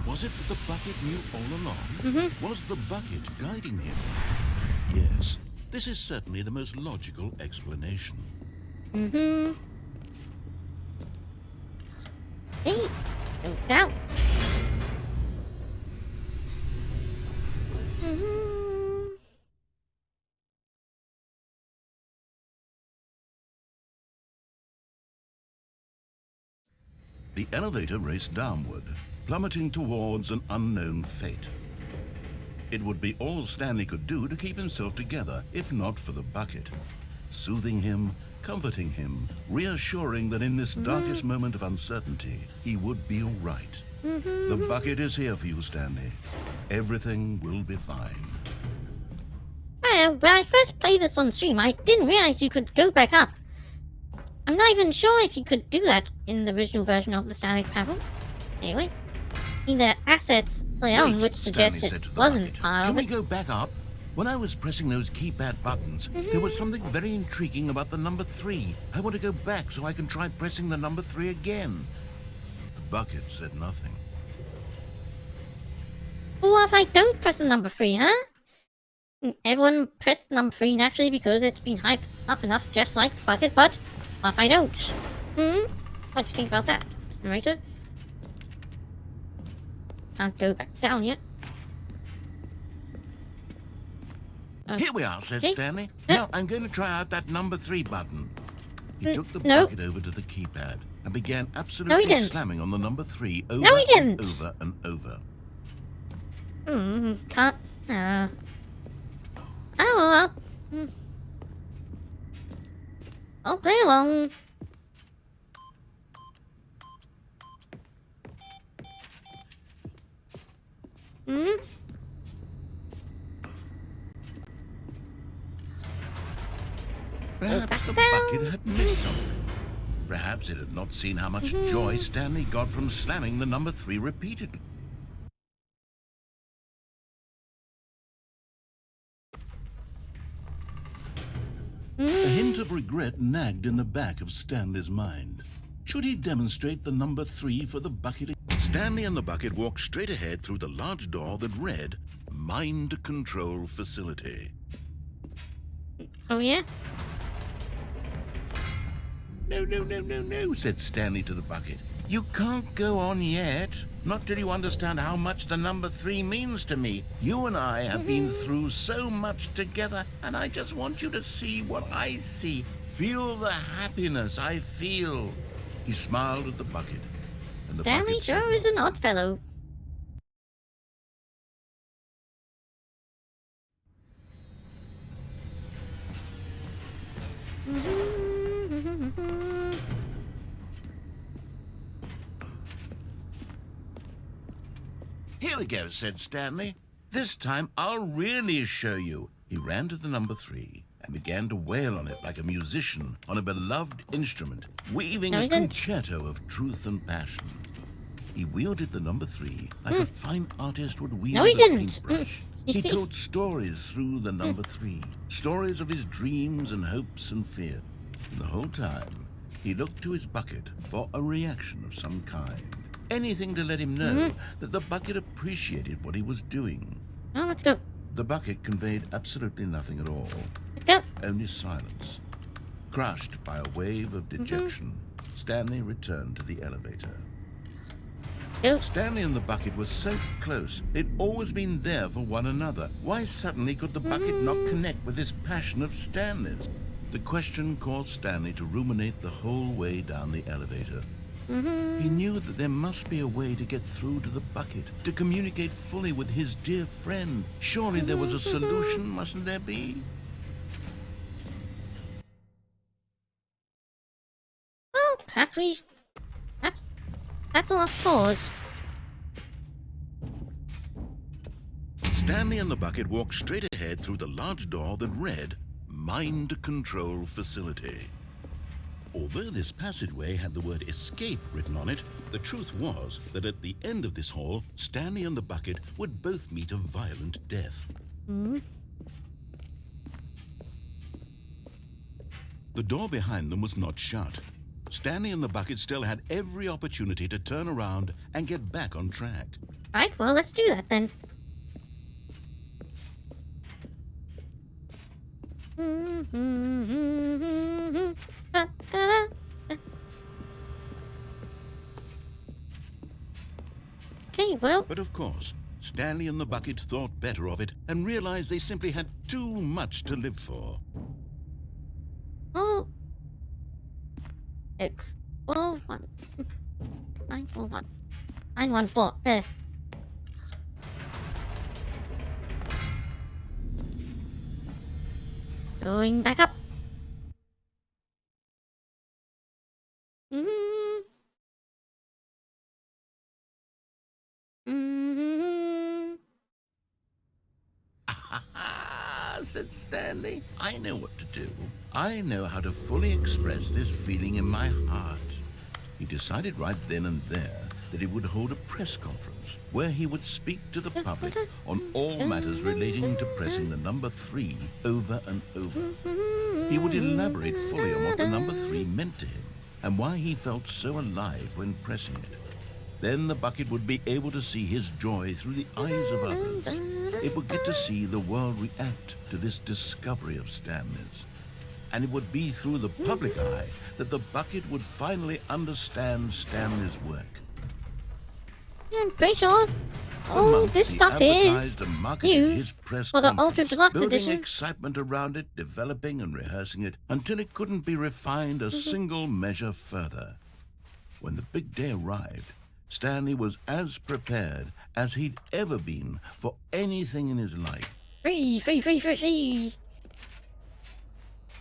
S3: Was it that the bucket knew all along? Was the bucket guiding him? Yes, this is certainly the most logical explanation.
S1: hey, no doubt.
S3: The elevator raced downward, plummeting towards an unknown fate. It would be all Stanley could do to keep himself together, if not for the bucket. Soothing him, comforting him, reassuring that in this darkest moment of uncertainty, he would be all right. The bucket is here for you, Stanley. Everything will be fine.
S1: When I first played this on stream, I didn't realize you could go back up. I'm not even sure if you could do that in the original version of the Stanley Parable. Anyway, in the assets layout,
S3: Wait,
S1: which suggests
S3: Stanley said
S1: it
S3: to the
S1: wasn't
S3: bucket.
S1: part
S3: Can
S1: of
S3: we
S1: it.
S3: go back up? When I was pressing those keypad buttons, there was something very intriguing about the number 3. I want to go back so I can try pressing the number 3 again. The bucket said nothing.
S1: Well, if I don't press the number 3, huh? Everyone pressed number 3 naturally because it's been hyped up enough, just like the bucket, but what if I don't? What do you think about that, narrator? Can't go back down yet.
S3: Here we are, said
S1: Okay.
S3: Stanley. Now I'm going to try out that number 3 button. He took the
S1: no.
S3: bucket over to the keypad and began
S1: No,
S3: absolutely
S1: he didn't.
S3: slamming on the number 3 over
S1: No, he
S3: and
S1: didn't.
S3: over and over.
S1: Can't. Oh, well. I'll play along.
S3: Perhaps the
S1: down.
S3: bucket had missed something. Perhaps it had not seen how much joy Stanley got from slamming the number 3 repeatedly. A hint of regret nagged in the back of Stanley's mind. Should he demonstrate the number 3 for the bucket? Stanley and the bucket walked straight ahead through the large door that read, Mind Control Facility.
S1: Oh, yeah?
S3: No, said Stanley to the bucket. You can't go on yet. Not till you understand how much the number 3 means to me. You and I have been through so much together, and I just want you to see what I see. Feel the happiness I feel. He smiled at the bucket. And the
S1: Stanley
S3: bucket said,
S1: sure is an odd fellow.
S3: Here we go, said Stanley. This time I'll really show you. He ran to the number 3 and began to wail on it like a musician on a beloved instrument, weaving
S1: No,
S3: a
S1: he didn't.
S3: concerto of truth and passion. He wielded the number 3 like a fine artist would wield
S1: No, he
S3: a
S1: didn't.
S3: paintbrush.
S1: You
S3: He
S1: see?
S3: told stories through the number 3, stories of his dreams and hopes and fears. And the whole time, he looked to his bucket for a reaction of some kind. Anything to let him know that the bucket appreciated what he was doing.
S1: Oh, let's go.
S3: The bucket conveyed absolutely nothing at all,
S1: Let's go.
S3: only silence. Crushed by a wave of dejection, Stanley returned to the elevator.
S1: Go.
S3: Stanley and the bucket were so close. They'd always been there for one another. Why suddenly could the bucket not connect with this passion of Stanley's? The question caused Stanley to ruminate the whole way down the elevator. He knew that there must be a way to get through to the bucket, to communicate fully with his dear friend. Surely there was a solution, mustn't there be?
S1: Well, perhaps that's a lost cause.
S3: Stanley and the bucket walked straight ahead through the large door that read, Mind Control Facility. Although this passageway had the word escape written on it, the truth was that at the end of this hall, Stanley and the bucket would both meet a violent death. The door behind them was not shut. Stanley and the bucket still had every opportunity to turn around and get back on track.
S1: Alright, well, let's do that then. Okay, well,
S3: But of course, Stanley and the bucket thought better of it and realized they simply had too much to live for.
S1: oh. Well, one. 941. 914. There. Going back up. Mm-hmm. Mm-hmm.
S3: Said Stanley. I know what to do. I know how to fully express this feeling in my heart. He decided right then and there that he would hold a press conference where he would speak to the public on all matters relating to pressing the number 3 over and over. He would elaborate fully on what the number 3 meant to him and why he felt so alive when pressing it. Then the bucket would be able to see his joy through the eyes of others. It would get to see the world react to this discovery of Stanley's. And it would be through the public eye that the bucket would finally understand Stanley's work.
S1: Yeah, I'm pretty sure all this stuff is new for the Ultra Deluxe
S3: building
S1: edition.
S3: Excitement around it, developing and rehearsing it until it couldn't be refined a single measure further. When the big day arrived, Stanley was as prepared as he'd ever been for anything in his life.
S1: Free.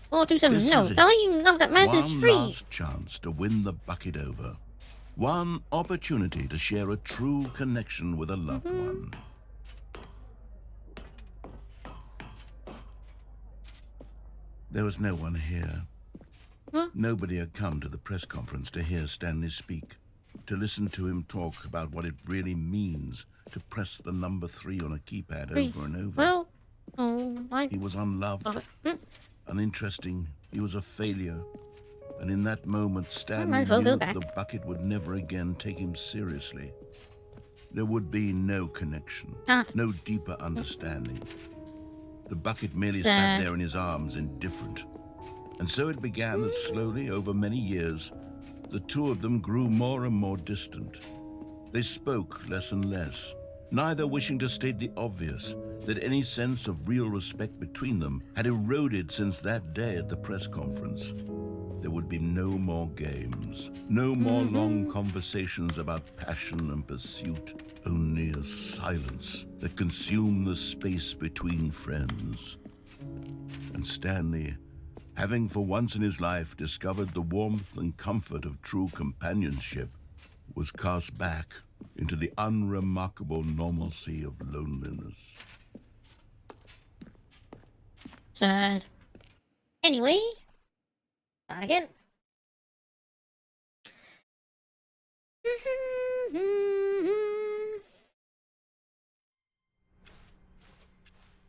S1: 427.
S3: This
S1: No,
S3: was it.
S1: don't you know that mass is free?
S3: One last chance to win the bucket over. One opportunity to share a true connection with a loved one. There was no one here.
S1: Huh?
S3: Nobody had come to the press conference to hear Stanley speak, to listen to him talk about what it really means to press the number 3 on a keypad over and over.
S1: Well, oh,
S3: He was unloved, uninteresting. He was a failure. And in that moment, Stanley
S1: as well
S3: knew
S1: go
S3: that
S1: back.
S3: the bucket would never again take him seriously. There would be no connection, no deeper understanding. The bucket merely sat there in his arms, indifferent. And so it began that slowly, over many years, the two of them grew more and more distant. They spoke less and less, neither wishing to state the obvious, that any sense of real respect between them had eroded since that day at the press conference. There would be no more games, no more long conversations about passion and pursuit, only a silence that consumed the space between friends. And Stanley, having for once in his life discovered the warmth and comfort of true companionship, was cast back into the unremarkable normalcy of loneliness.
S1: Sad. Anyway, start again.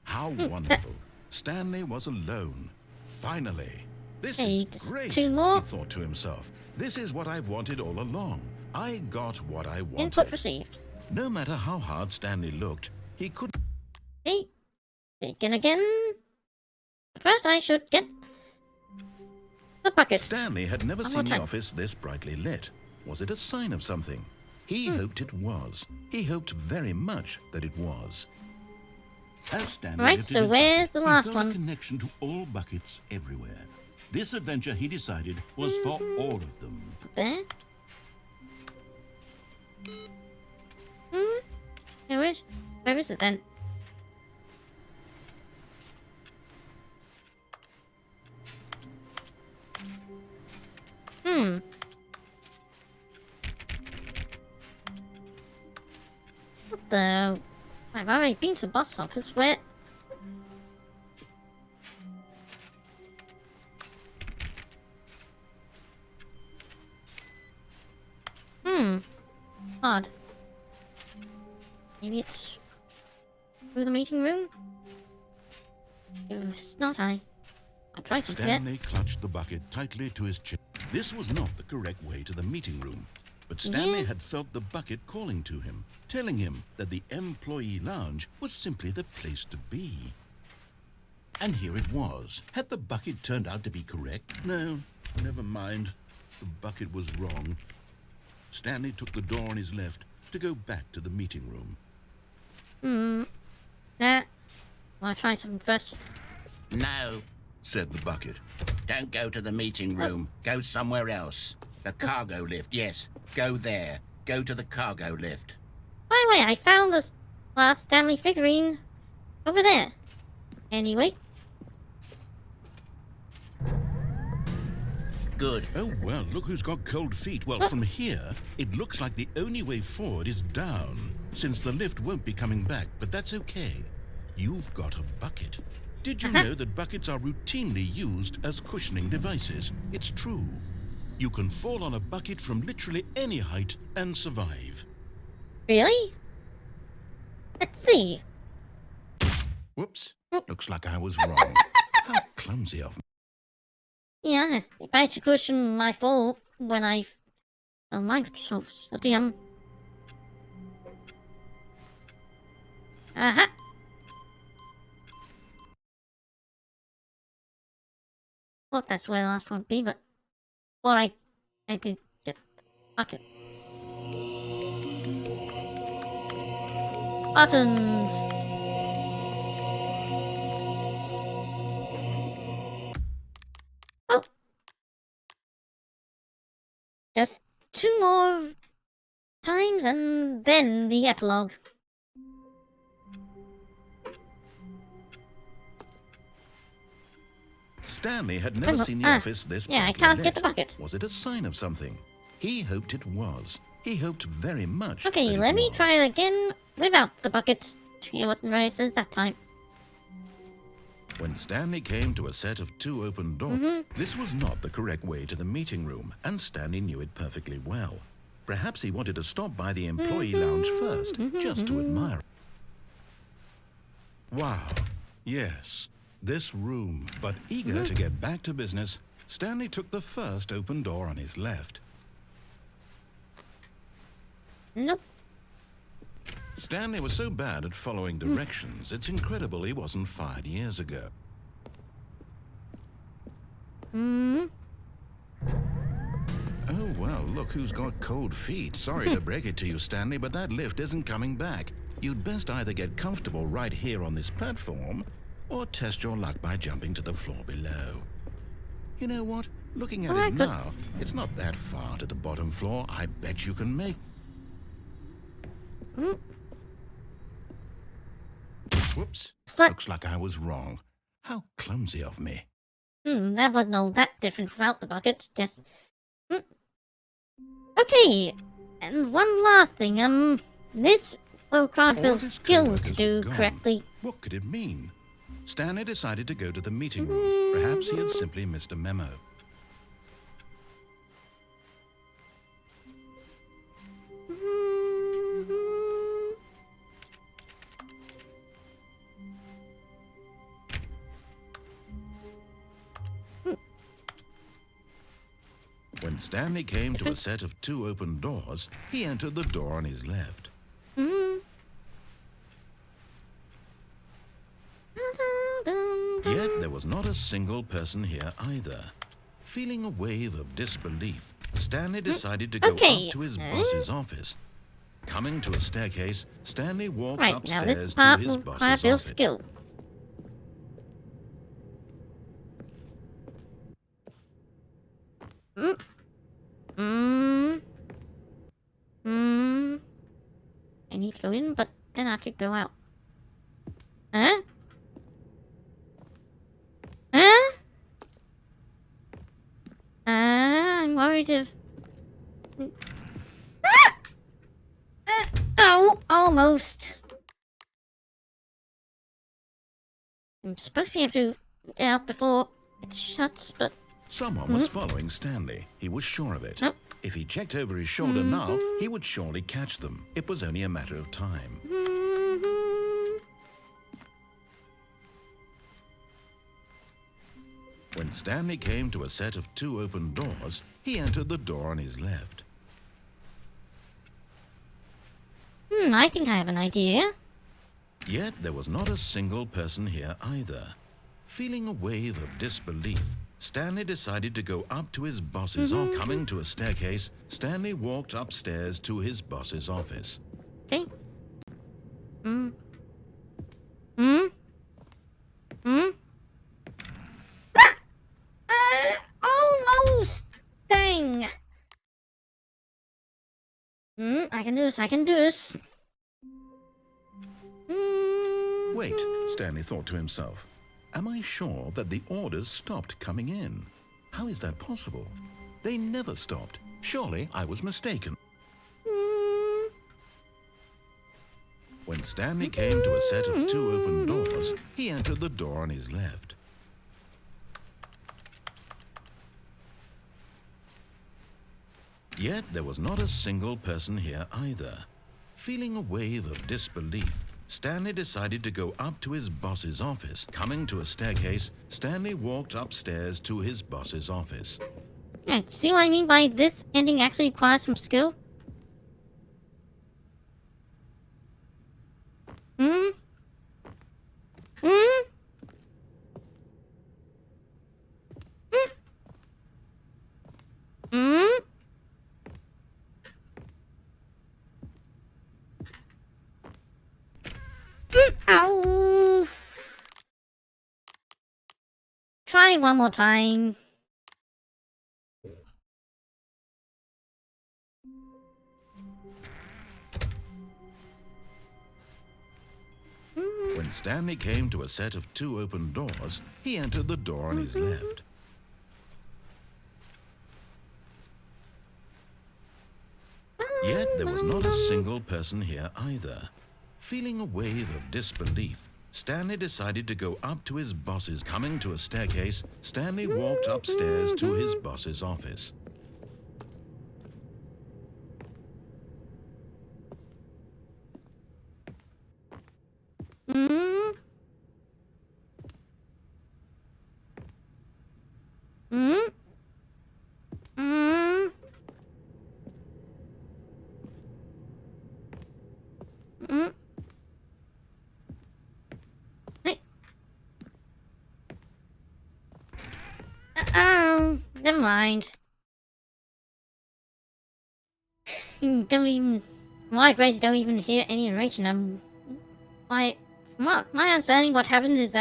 S3: How wonderful. Stanley was alone. Finally. This
S1: Hey,
S3: is
S1: just
S3: great,
S1: 2 more.
S3: he thought to himself. This is what I've wanted all along. I got what I wanted.
S1: Input received.
S3: No matter how hard Stanley looked, he couldn't.
S1: Hey, begin again. First, I should get the bucket.
S3: Stanley had never
S1: One
S3: seen
S1: more
S3: the
S1: time.
S3: office this brightly lit. Was it a sign of something? He hoped it was. He hoped very much that it was. As Stanley
S1: Right,
S3: lifted
S1: so
S3: his
S1: where's
S3: bucket,
S1: the
S3: he
S1: last
S3: felt
S1: one?
S3: a connection to all buckets everywhere. This adventure, he decided, was for all of them.
S1: Up there. Where is it then? What the? I've already been to the bus office. Where? Odd. Maybe it's through the meeting room? It's not I'll try something.
S3: Stanley clutched the bucket tightly to his chest. This was not the correct way to the meeting room, but Stanley
S1: Yeah.
S3: had felt the bucket calling to him, telling him that the employee lounge was simply the place to be. And here it was. Had the bucket turned out to be correct? No, never mind. The bucket was wrong. Stanley took the door on his left to go back to the meeting room.
S1: Nah. I'll try something first.
S7: No,
S3: Said the bucket.
S7: don't go to the meeting room. Go somewhere else. The cargo lift, yes. Go there.
S3: go to the cargo lift.
S1: By the way, I found this last Stanley figurine over there. Anyway.
S3: Good. Oh, well, look who's got cold feet. Well, from here, it looks like the only way forward is down, since the lift won't be coming back, but that's okay. You've got a bucket. Did you know that buckets are routinely used as cushioning devices? It's true. You can fall on a bucket from literally any height and survive.
S1: Really? Let's see.
S3: Whoops. Looks like I was wrong. How clumsy of me.
S1: Yeah, if I had to cushion my fall when I... Oh, Microsoft's at the, Aha! Well, that's where the last one would be, but... Well, I could get the bucket. Buttons! Oh! Just 2 more times and then the epilogue.
S3: Stanley had never seen the office this
S1: yeah, I
S3: brightly
S1: can't get
S3: lit.
S1: the bucket.
S3: Was it a sign of something? He hoped it was. He hoped very much.
S1: Okay, let me try it again without the bucket. See what Ray says that time.
S3: When Stanley came to a set of 2 open doors, this was not the correct way to the meeting room, and Stanley knew it perfectly well. Perhaps he wanted to stop by the employee lounge first, just to admire it. Wow, yes, this room. But eager to get back to business, Stanley took the first open door on his left.
S1: Nope.
S3: Stanley was so bad at following directions, it's incredible he wasn't fired years ago. Oh, well, look who's got cold feet. Sorry to break it to you, Stanley, but that lift isn't coming back. You'd best either get comfortable right here on this platform, or test your luck by jumping to the floor below. You know what? Looking at it now, it's not that far to the bottom floor. I bet you can make... Whoops. Looks like I was wrong. How clumsy of me.
S1: That wasn't all that different without the bucket. Just... Okay, and one last thing, this will require a bit of skill to do correctly.
S3: What could it mean? Stanley decided to go to the meeting room. Perhaps he had simply missed a memo. When Stanley came to a set of 2 open doors, he entered the door on his left. Yet there was not a single person here either. Feeling a wave of disbelief, Stanley decided to go up to his boss's office. Coming to a staircase, Stanley walked upstairs to his boss's office.
S1: Skill. I need to go in, but then I have to go out. Huh? Huh? I'm worried if... Oh, almost. I'm supposed to be able to get out before it shuts, but...
S3: Someone was following Stanley. He was sure of it.
S1: Nope.
S3: If he checked over his shoulder now, he would surely catch them. It was only a matter of time. When Stanley came to a set of 2 open doors, he entered the door on his left.
S1: I think I have an idea.
S3: Yet there was not a single person here either. Feeling a wave of disbelief, Stanley decided to go up to his boss's office. Coming to a staircase, Stanley walked upstairs to his boss's office.
S1: Okay. Almost! Dang! I can do this, I can do this.
S3: Wait, Stanley thought to himself. Am I sure that the orders stopped coming in? How is that possible? They never stopped. Surely I was mistaken. When Stanley came to a set of 2 open doors, he entered the door on his left. Yet there was not a single person here either. Feeling a wave of disbelief, Stanley decided to go up to his boss's office. Coming to a staircase, Stanley walked upstairs to his boss's office.
S1: Yeah, see what I mean by this ending actually requires some skill? Ow! Try one more time.
S3: When Stanley came to a set of 2 open doors, he entered the door on his left. Yet there was not a single person here either. Feeling a wave of disbelief, Stanley decided to go up to his boss's. Coming to a staircase, Stanley walked upstairs to his boss's office.
S1: Never mind. Don't even. My brains don't even hear any narration. My understanding, what happens is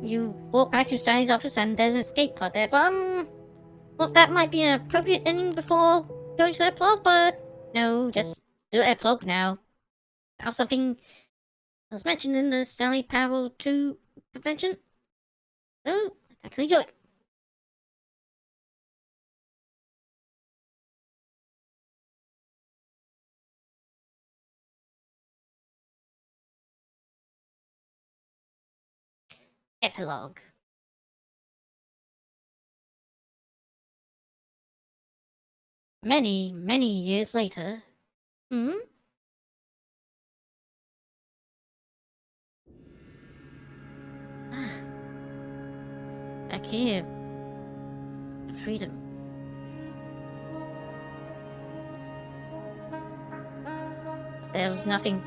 S1: you walk back to Stanley's office and there's an escape pod there. But well, that might be an appropriate ending before going to the epilogue. But no, just do the epilogue now. Have something was mentioned in the Stanley Parable 2 convention. So let's actually do it. Epilogue. Many, many years later. Back here. Freedom. There was nothing.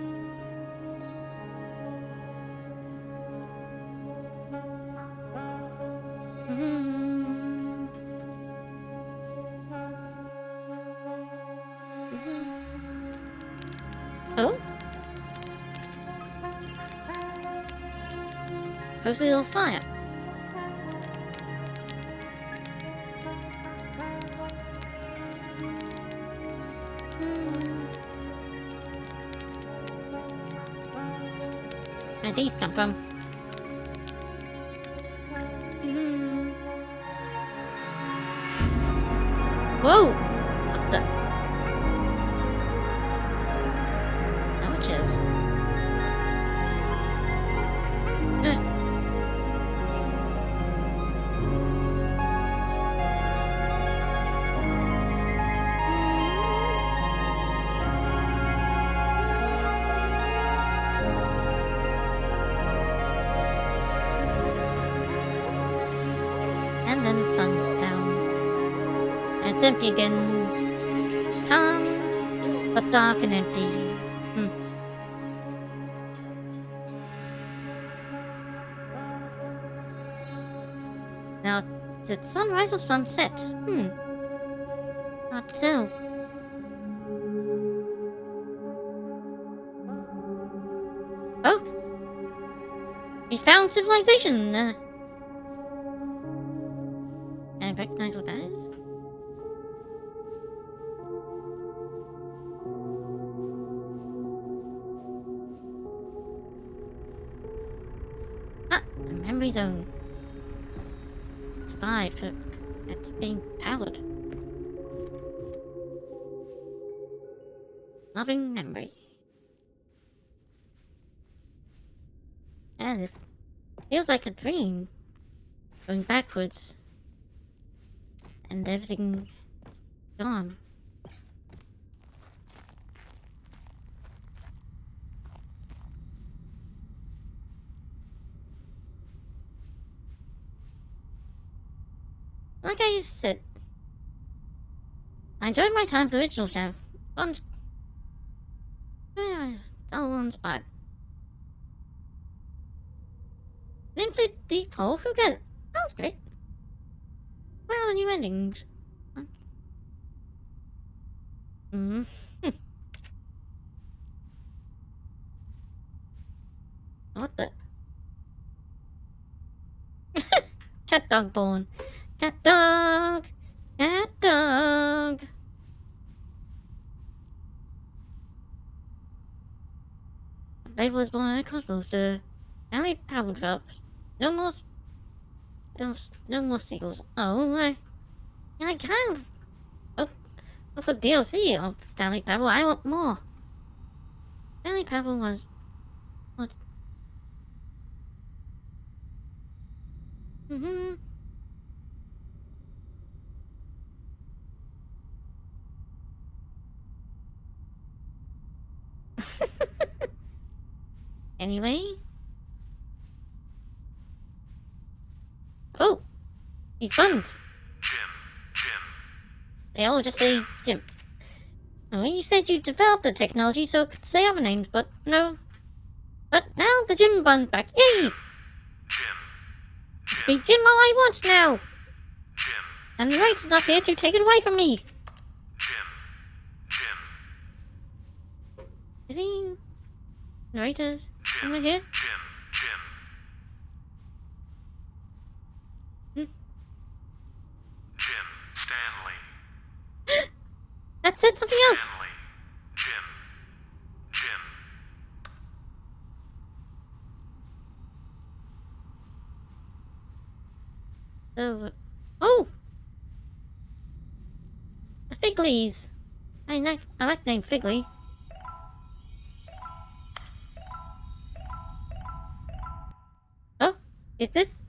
S1: Oh? Posted on fire. Where did these come from? Whoa! What the? Ouches. And then the sun down. And it's empty again. Calm, but dark and empty. Now, is it sunrise or sunset? Hard to tell. Oh! We found civilization! I recognize what that is. memory zone. Survived. It's being powered. Loving memory. And this feels like a dream. Going backwards. And everything gone. Like I said, I enjoyed my time with the original show. Fun. All one spot. Infinite deep hole? Who cares? That was great. Where are the new endings? What the? Cat dog born. Cat dog! Cat dog! The baby was born at Cosmos to Stanley Parable develops. No more sequels. Oh, I kind of... Oh, for DLC of Stanley Parable, I want more. Stanley Parable was... What? Anyway. Oh! These buns!
S4: Jim.
S1: They all just say Jim. Well, you said you developed the technology so it could say other names, but no. But now the Jim bun's back. Yay! Be Jim all I want now! And the right's not here to take it away from me!
S4: Jim.
S1: Is he... Narrators? Over here?
S4: Jim. Jim. Stanley.
S1: That said something else!
S4: Stanley. Jim.
S1: So, oh! The Figlies! I like the name Figlies. Oh, is this?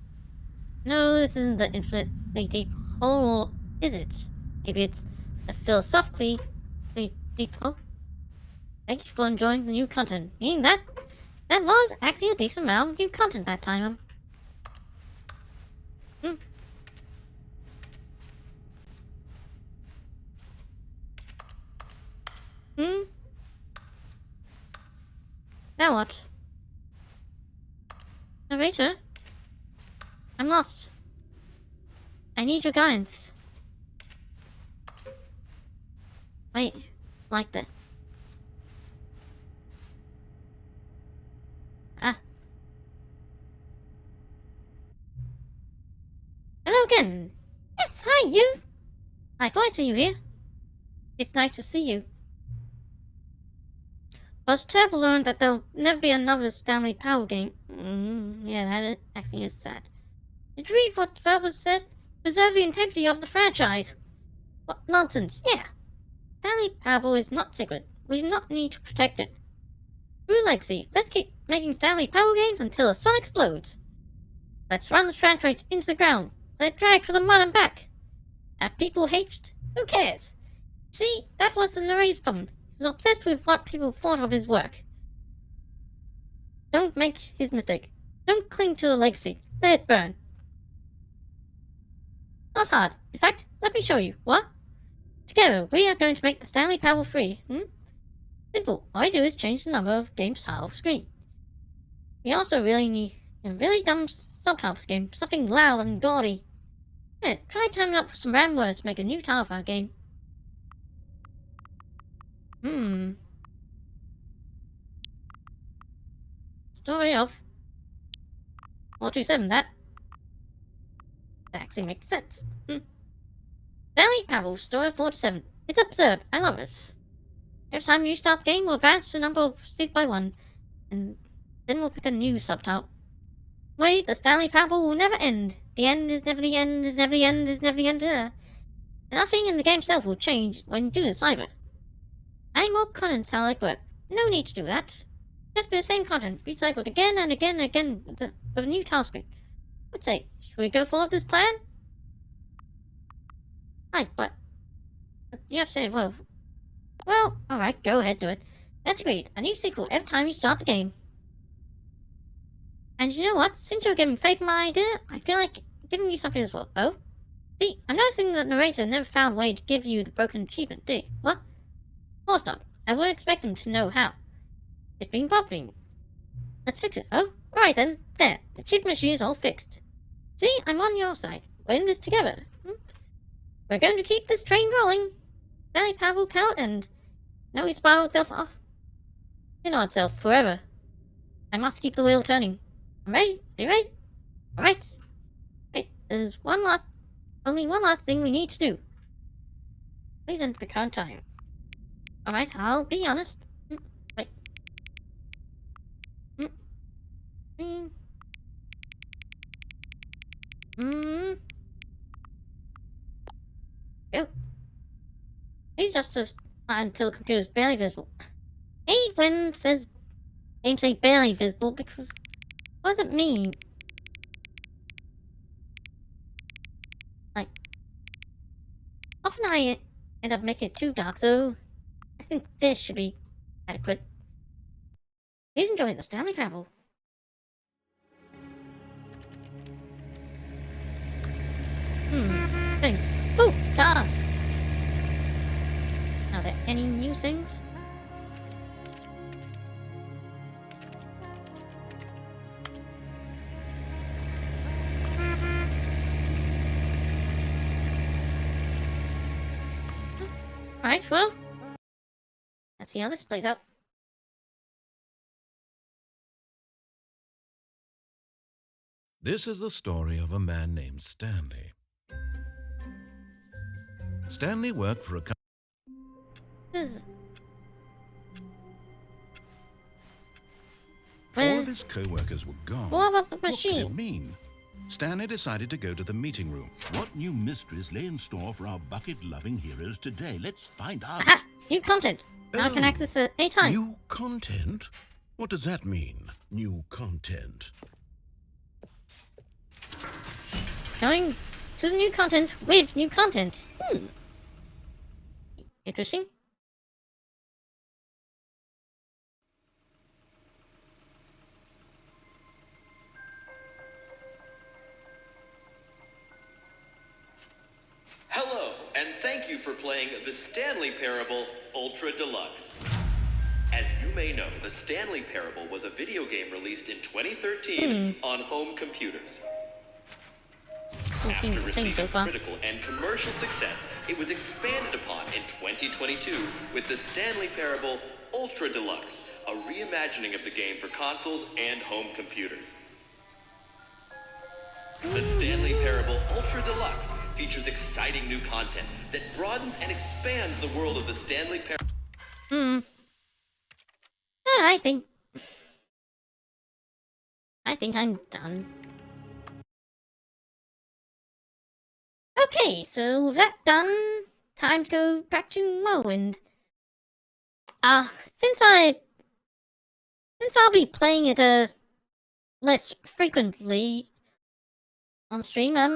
S1: No, this isn't the infinitely deep hole, is it? Maybe it's the philosophically deep hole. Thank you for enjoying the new content. Meaning that was actually a decent amount of new content that time. Now what? Narrator? I'm lost. I need your guidance. Wait, like that. Hello again. Yes, hi you. I thought I'd see you here. It's nice to see you. But it's terrible to learn that there'll never be another Stanley Parable game. Yeah, that actually is sad. Did you read what the developers said? Preserve the integrity of the franchise. What nonsense, yeah. Stanley Parable is not sacred. We do not need to protect it. True legacy. Let's keep making Stanley Parable games until the sun explodes. Let's run this franchise into the ground. Let it drag for the mud and back. Have people hated? Who cares? See, that was the narrator's problem. He was obsessed with what people thought of his work. Don't make his mistake. Don't cling to the legacy. Let it burn. Not hard. In fact, let me show you. What? Together, we are going to make the Stanley Parable free. Simple. All I do is change the number of games tile screen. We also really need a really dumb subtitle game. Something loud and gaudy. Yeah, try coming up with some random words to make a new title for our game. Story of 427, that actually makes sense. Stanley Parable, Story of 47. It's absurd. I love it. Every time you start the game, we'll advance the number of seed by 1, and then we'll pick a new subtitle. Wait, the Stanley Parable will never end. The end is never the end, is never the end, is never the end. Nothing in the game itself will change when you do this either. Adding more content sound like work. No need to do that. Just be the same content, recycled again and again and again with a new title screen. I'd say, should we go forward with this plan? Hi, but you have to say, well, alright, go ahead, do it. That's agreed. A new sequel every time you start the game. And you know what? Since you're giving faith in my idea, I feel like giving you something as well. Oh? See, I'm noticing that the narrator never found a way to give you the broken achievement, did he? What? Of course not. I wouldn't expect him to know how. It's been bothering me. Let's fix it. Oh, alright then. There. The achievement machine is all fixed. See, I'm on your side. We're in this together. We're going to keep this train rolling. Stanley Parable count and now we spiral itself off. You know itself forever. I must keep the wheel turning. I'm ready. Are you ready? Alright. Wait, there's only one last thing we need to do. Please enter the current time. Alright, I'll be honest. Wait. Go. Please just stand until the computer is barely visible. Hey, when it says game say barely visible, because what does it mean? Like, often I end up making it too dark, so I think this should be adequate. Please enjoy the Stanley Parable. Thanks. Oh, cars! Are there any new things? Alright, well, let's see how this plays out.
S3: This is the story of a man named Stanley. Stanley worked for a company. All of his co-workers were gone.
S1: What about the
S3: What could
S1: machine?
S3: it mean? Stanley decided to go to the meeting room. What new mysteries lay in store for our bucket-loving heroes today? Let's find out.
S1: Aha! New content! Now I can access it anytime.
S3: New content? What does that mean, new content?
S1: Going to the new content with new content. Interesting.
S7: Hello, and thank you for playing the Stanley Parable Ultra Deluxe. As you may know, the Stanley Parable was a video game released in 2013 on home computers. After receiving critical and commercial success, it was expanded upon in 2022 with the Stanley Parable Ultra Deluxe, a reimagining of the game for consoles and home computers. The Stanley Parable Ultra Deluxe features exciting new content that broadens and expands the world of the Stanley Parable.
S1: I think I'm done. Okay, so with that done, time to go back to Morrowind. Since I'll be playing it less frequently on stream, I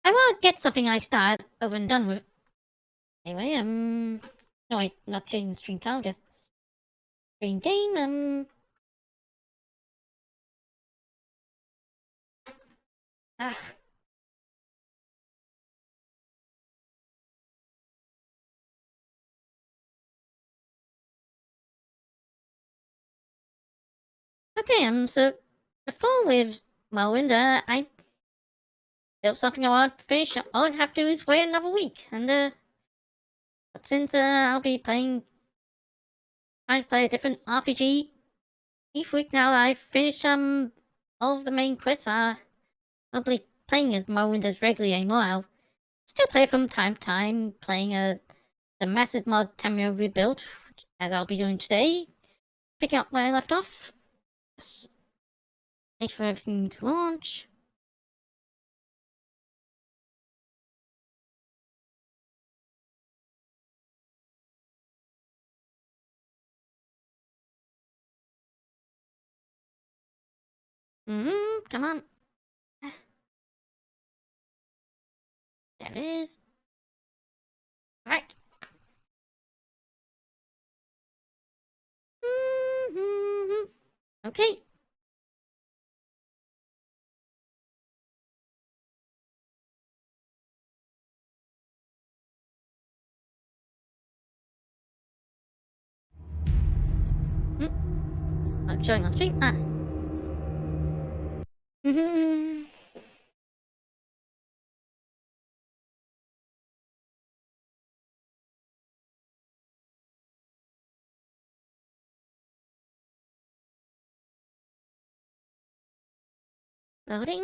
S1: want to get something I start over and done with. Anyway, no wait, not changing the stream title, just stream game, Okay, so before with Morrowind, I built something I want to finish. All I have to do is wait another week, and but since I'll be trying to play a different RPG each week now that I've finished all of the main quests, I'll be playing as Morrowind as regularly anymore. I'll still play from time to time, playing the massive mod Tamio rebuild, as I'll be doing today, picking up where I left off. Wait for everything to launch. Come on. There it is. Right. Okay. Not showing on stream. Loading.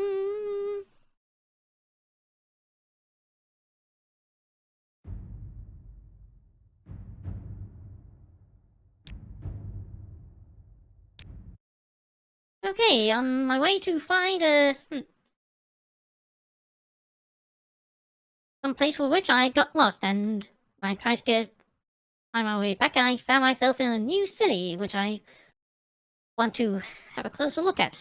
S1: Okay, on my way to find some place for which I got lost, and I tried to find my way back. I found myself in a new city, which I want to have a closer look at.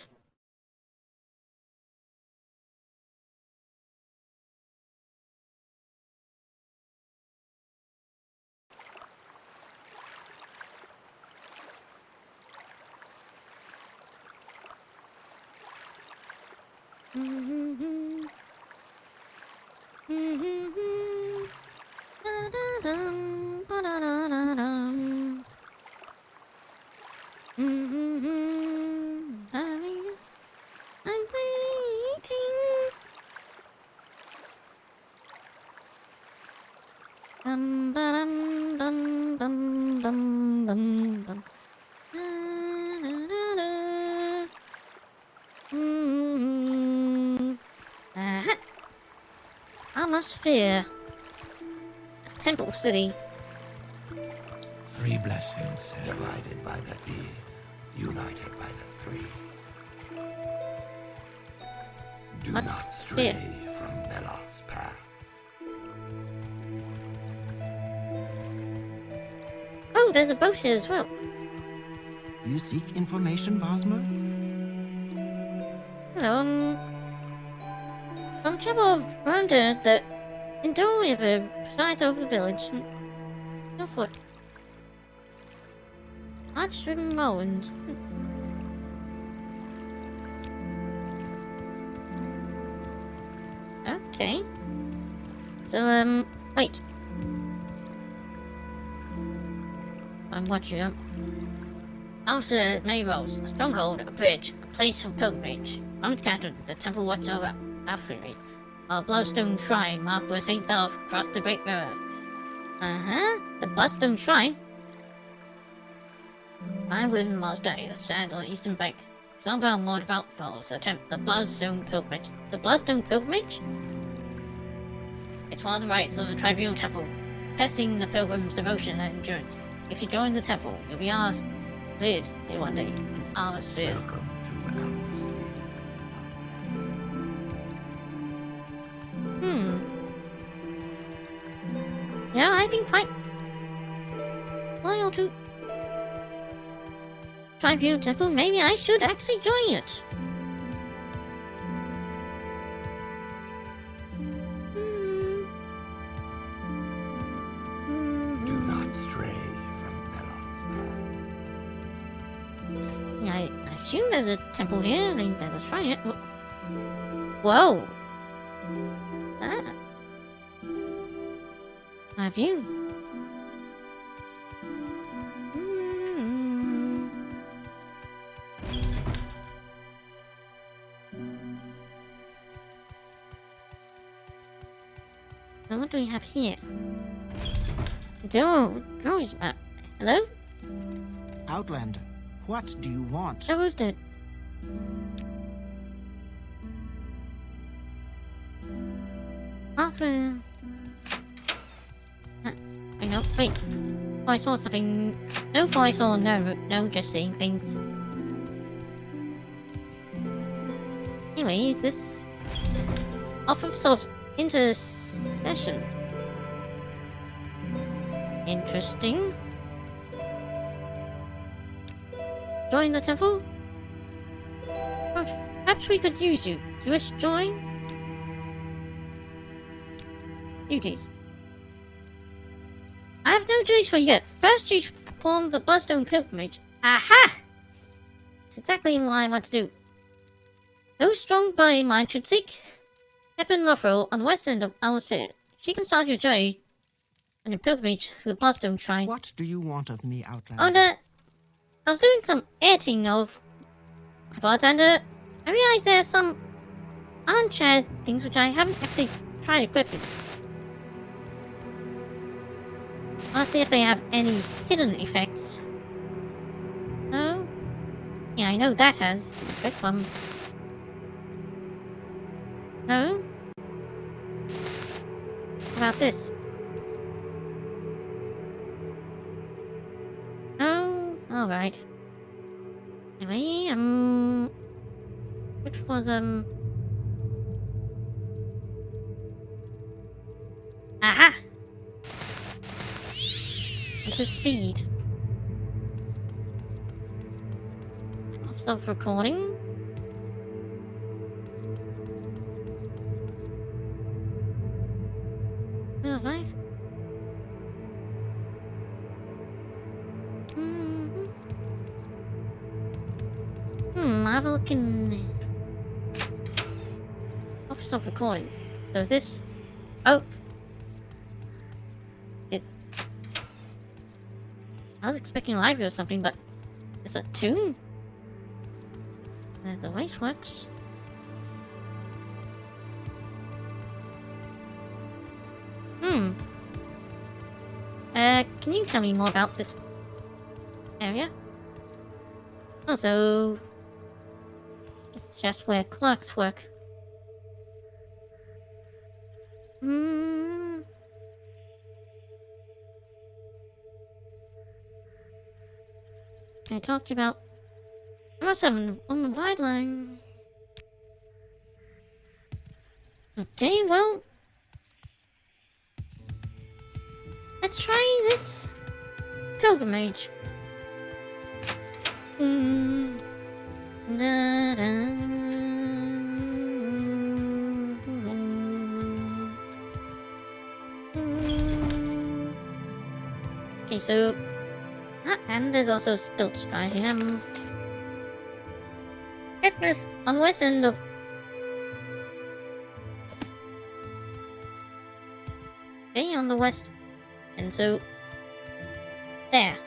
S1: I'm waiting. Bum bum bum bum bum bum bum. Atmosphere. Temple City.
S8: 3 blessings divided by the thee, united by the 3. Do
S1: What's
S8: not stray
S1: it?
S8: from Beloth's path.
S1: Oh, there's a boat here as well.
S9: You seek information, Bosmer?
S1: Hello, some trouble around here that Indo River presides over the village. No foot. Much from Morrowind. Okay. So, wait. I'm watching you. After many roads, a stronghold, a bridge, a place of pilgrimage. Unscattered, the temple watches over Alfred. A bloodstone shrine marked where St. Belf crossed the Great River. The bloodstone shrine? I live in monastery that stands on the eastern bank. Somehow more devout follows attempt the bloodstone pilgrimage. The bloodstone pilgrimage? It's one of the rites of the tribunal temple, testing the pilgrim's devotion and endurance. If you join the temple, you'll be asked here one day in Atmosphere.
S8: Welcome to Atmosphere.
S1: Yeah, I've been quite loyal to Tribunal Temple. Maybe I should actually join it.
S8: Do not stray from Beloth's path.
S1: Yeah, I assume there's a temple here. I think there's a shrine. Whoa! Ah. My view. So what do we have here? Joe's map. Hello?
S9: Outlander, what do you want?
S1: Joe's dead. After. I know. Wait. Oh, I saw something. No voice or no, just seeing things. Anyways, this office of intercession. Interesting. Join the temple? Perhaps we could use you. You wish to join? Duties. I have no duties for you yet. First, you should perform the Bloodstone Pilgrimage. Aha! That's exactly what I want to do. Those strong body mind should seek Pepin Lothro on the west end of our sphere. She can start your journey on your pilgrimage to the Bloodstone Shrine.
S9: What do you want of me, Outlander?
S1: I was doing some editing of Bartender. I realized there's some uncharted things which I haven't actually tried equipping. I'll see if they have any hidden effects. No? Yeah, I know that has. Quick one. No? What about this? No? Alright. Anyway, which was, aha! Into speed. Off self-recording. No advice. Have a look in off self-recording. So this, oh, I was expecting library or something, but it's a tune. There's the Wasteworks. Can you tell me more about this area? Also, it's just where clerks work. I talked about M7 on the wide line. Okay, well, let's try this pilgrimage. Okay, so and there's also stilts driving. Checklist on the west end of on the west, and so there.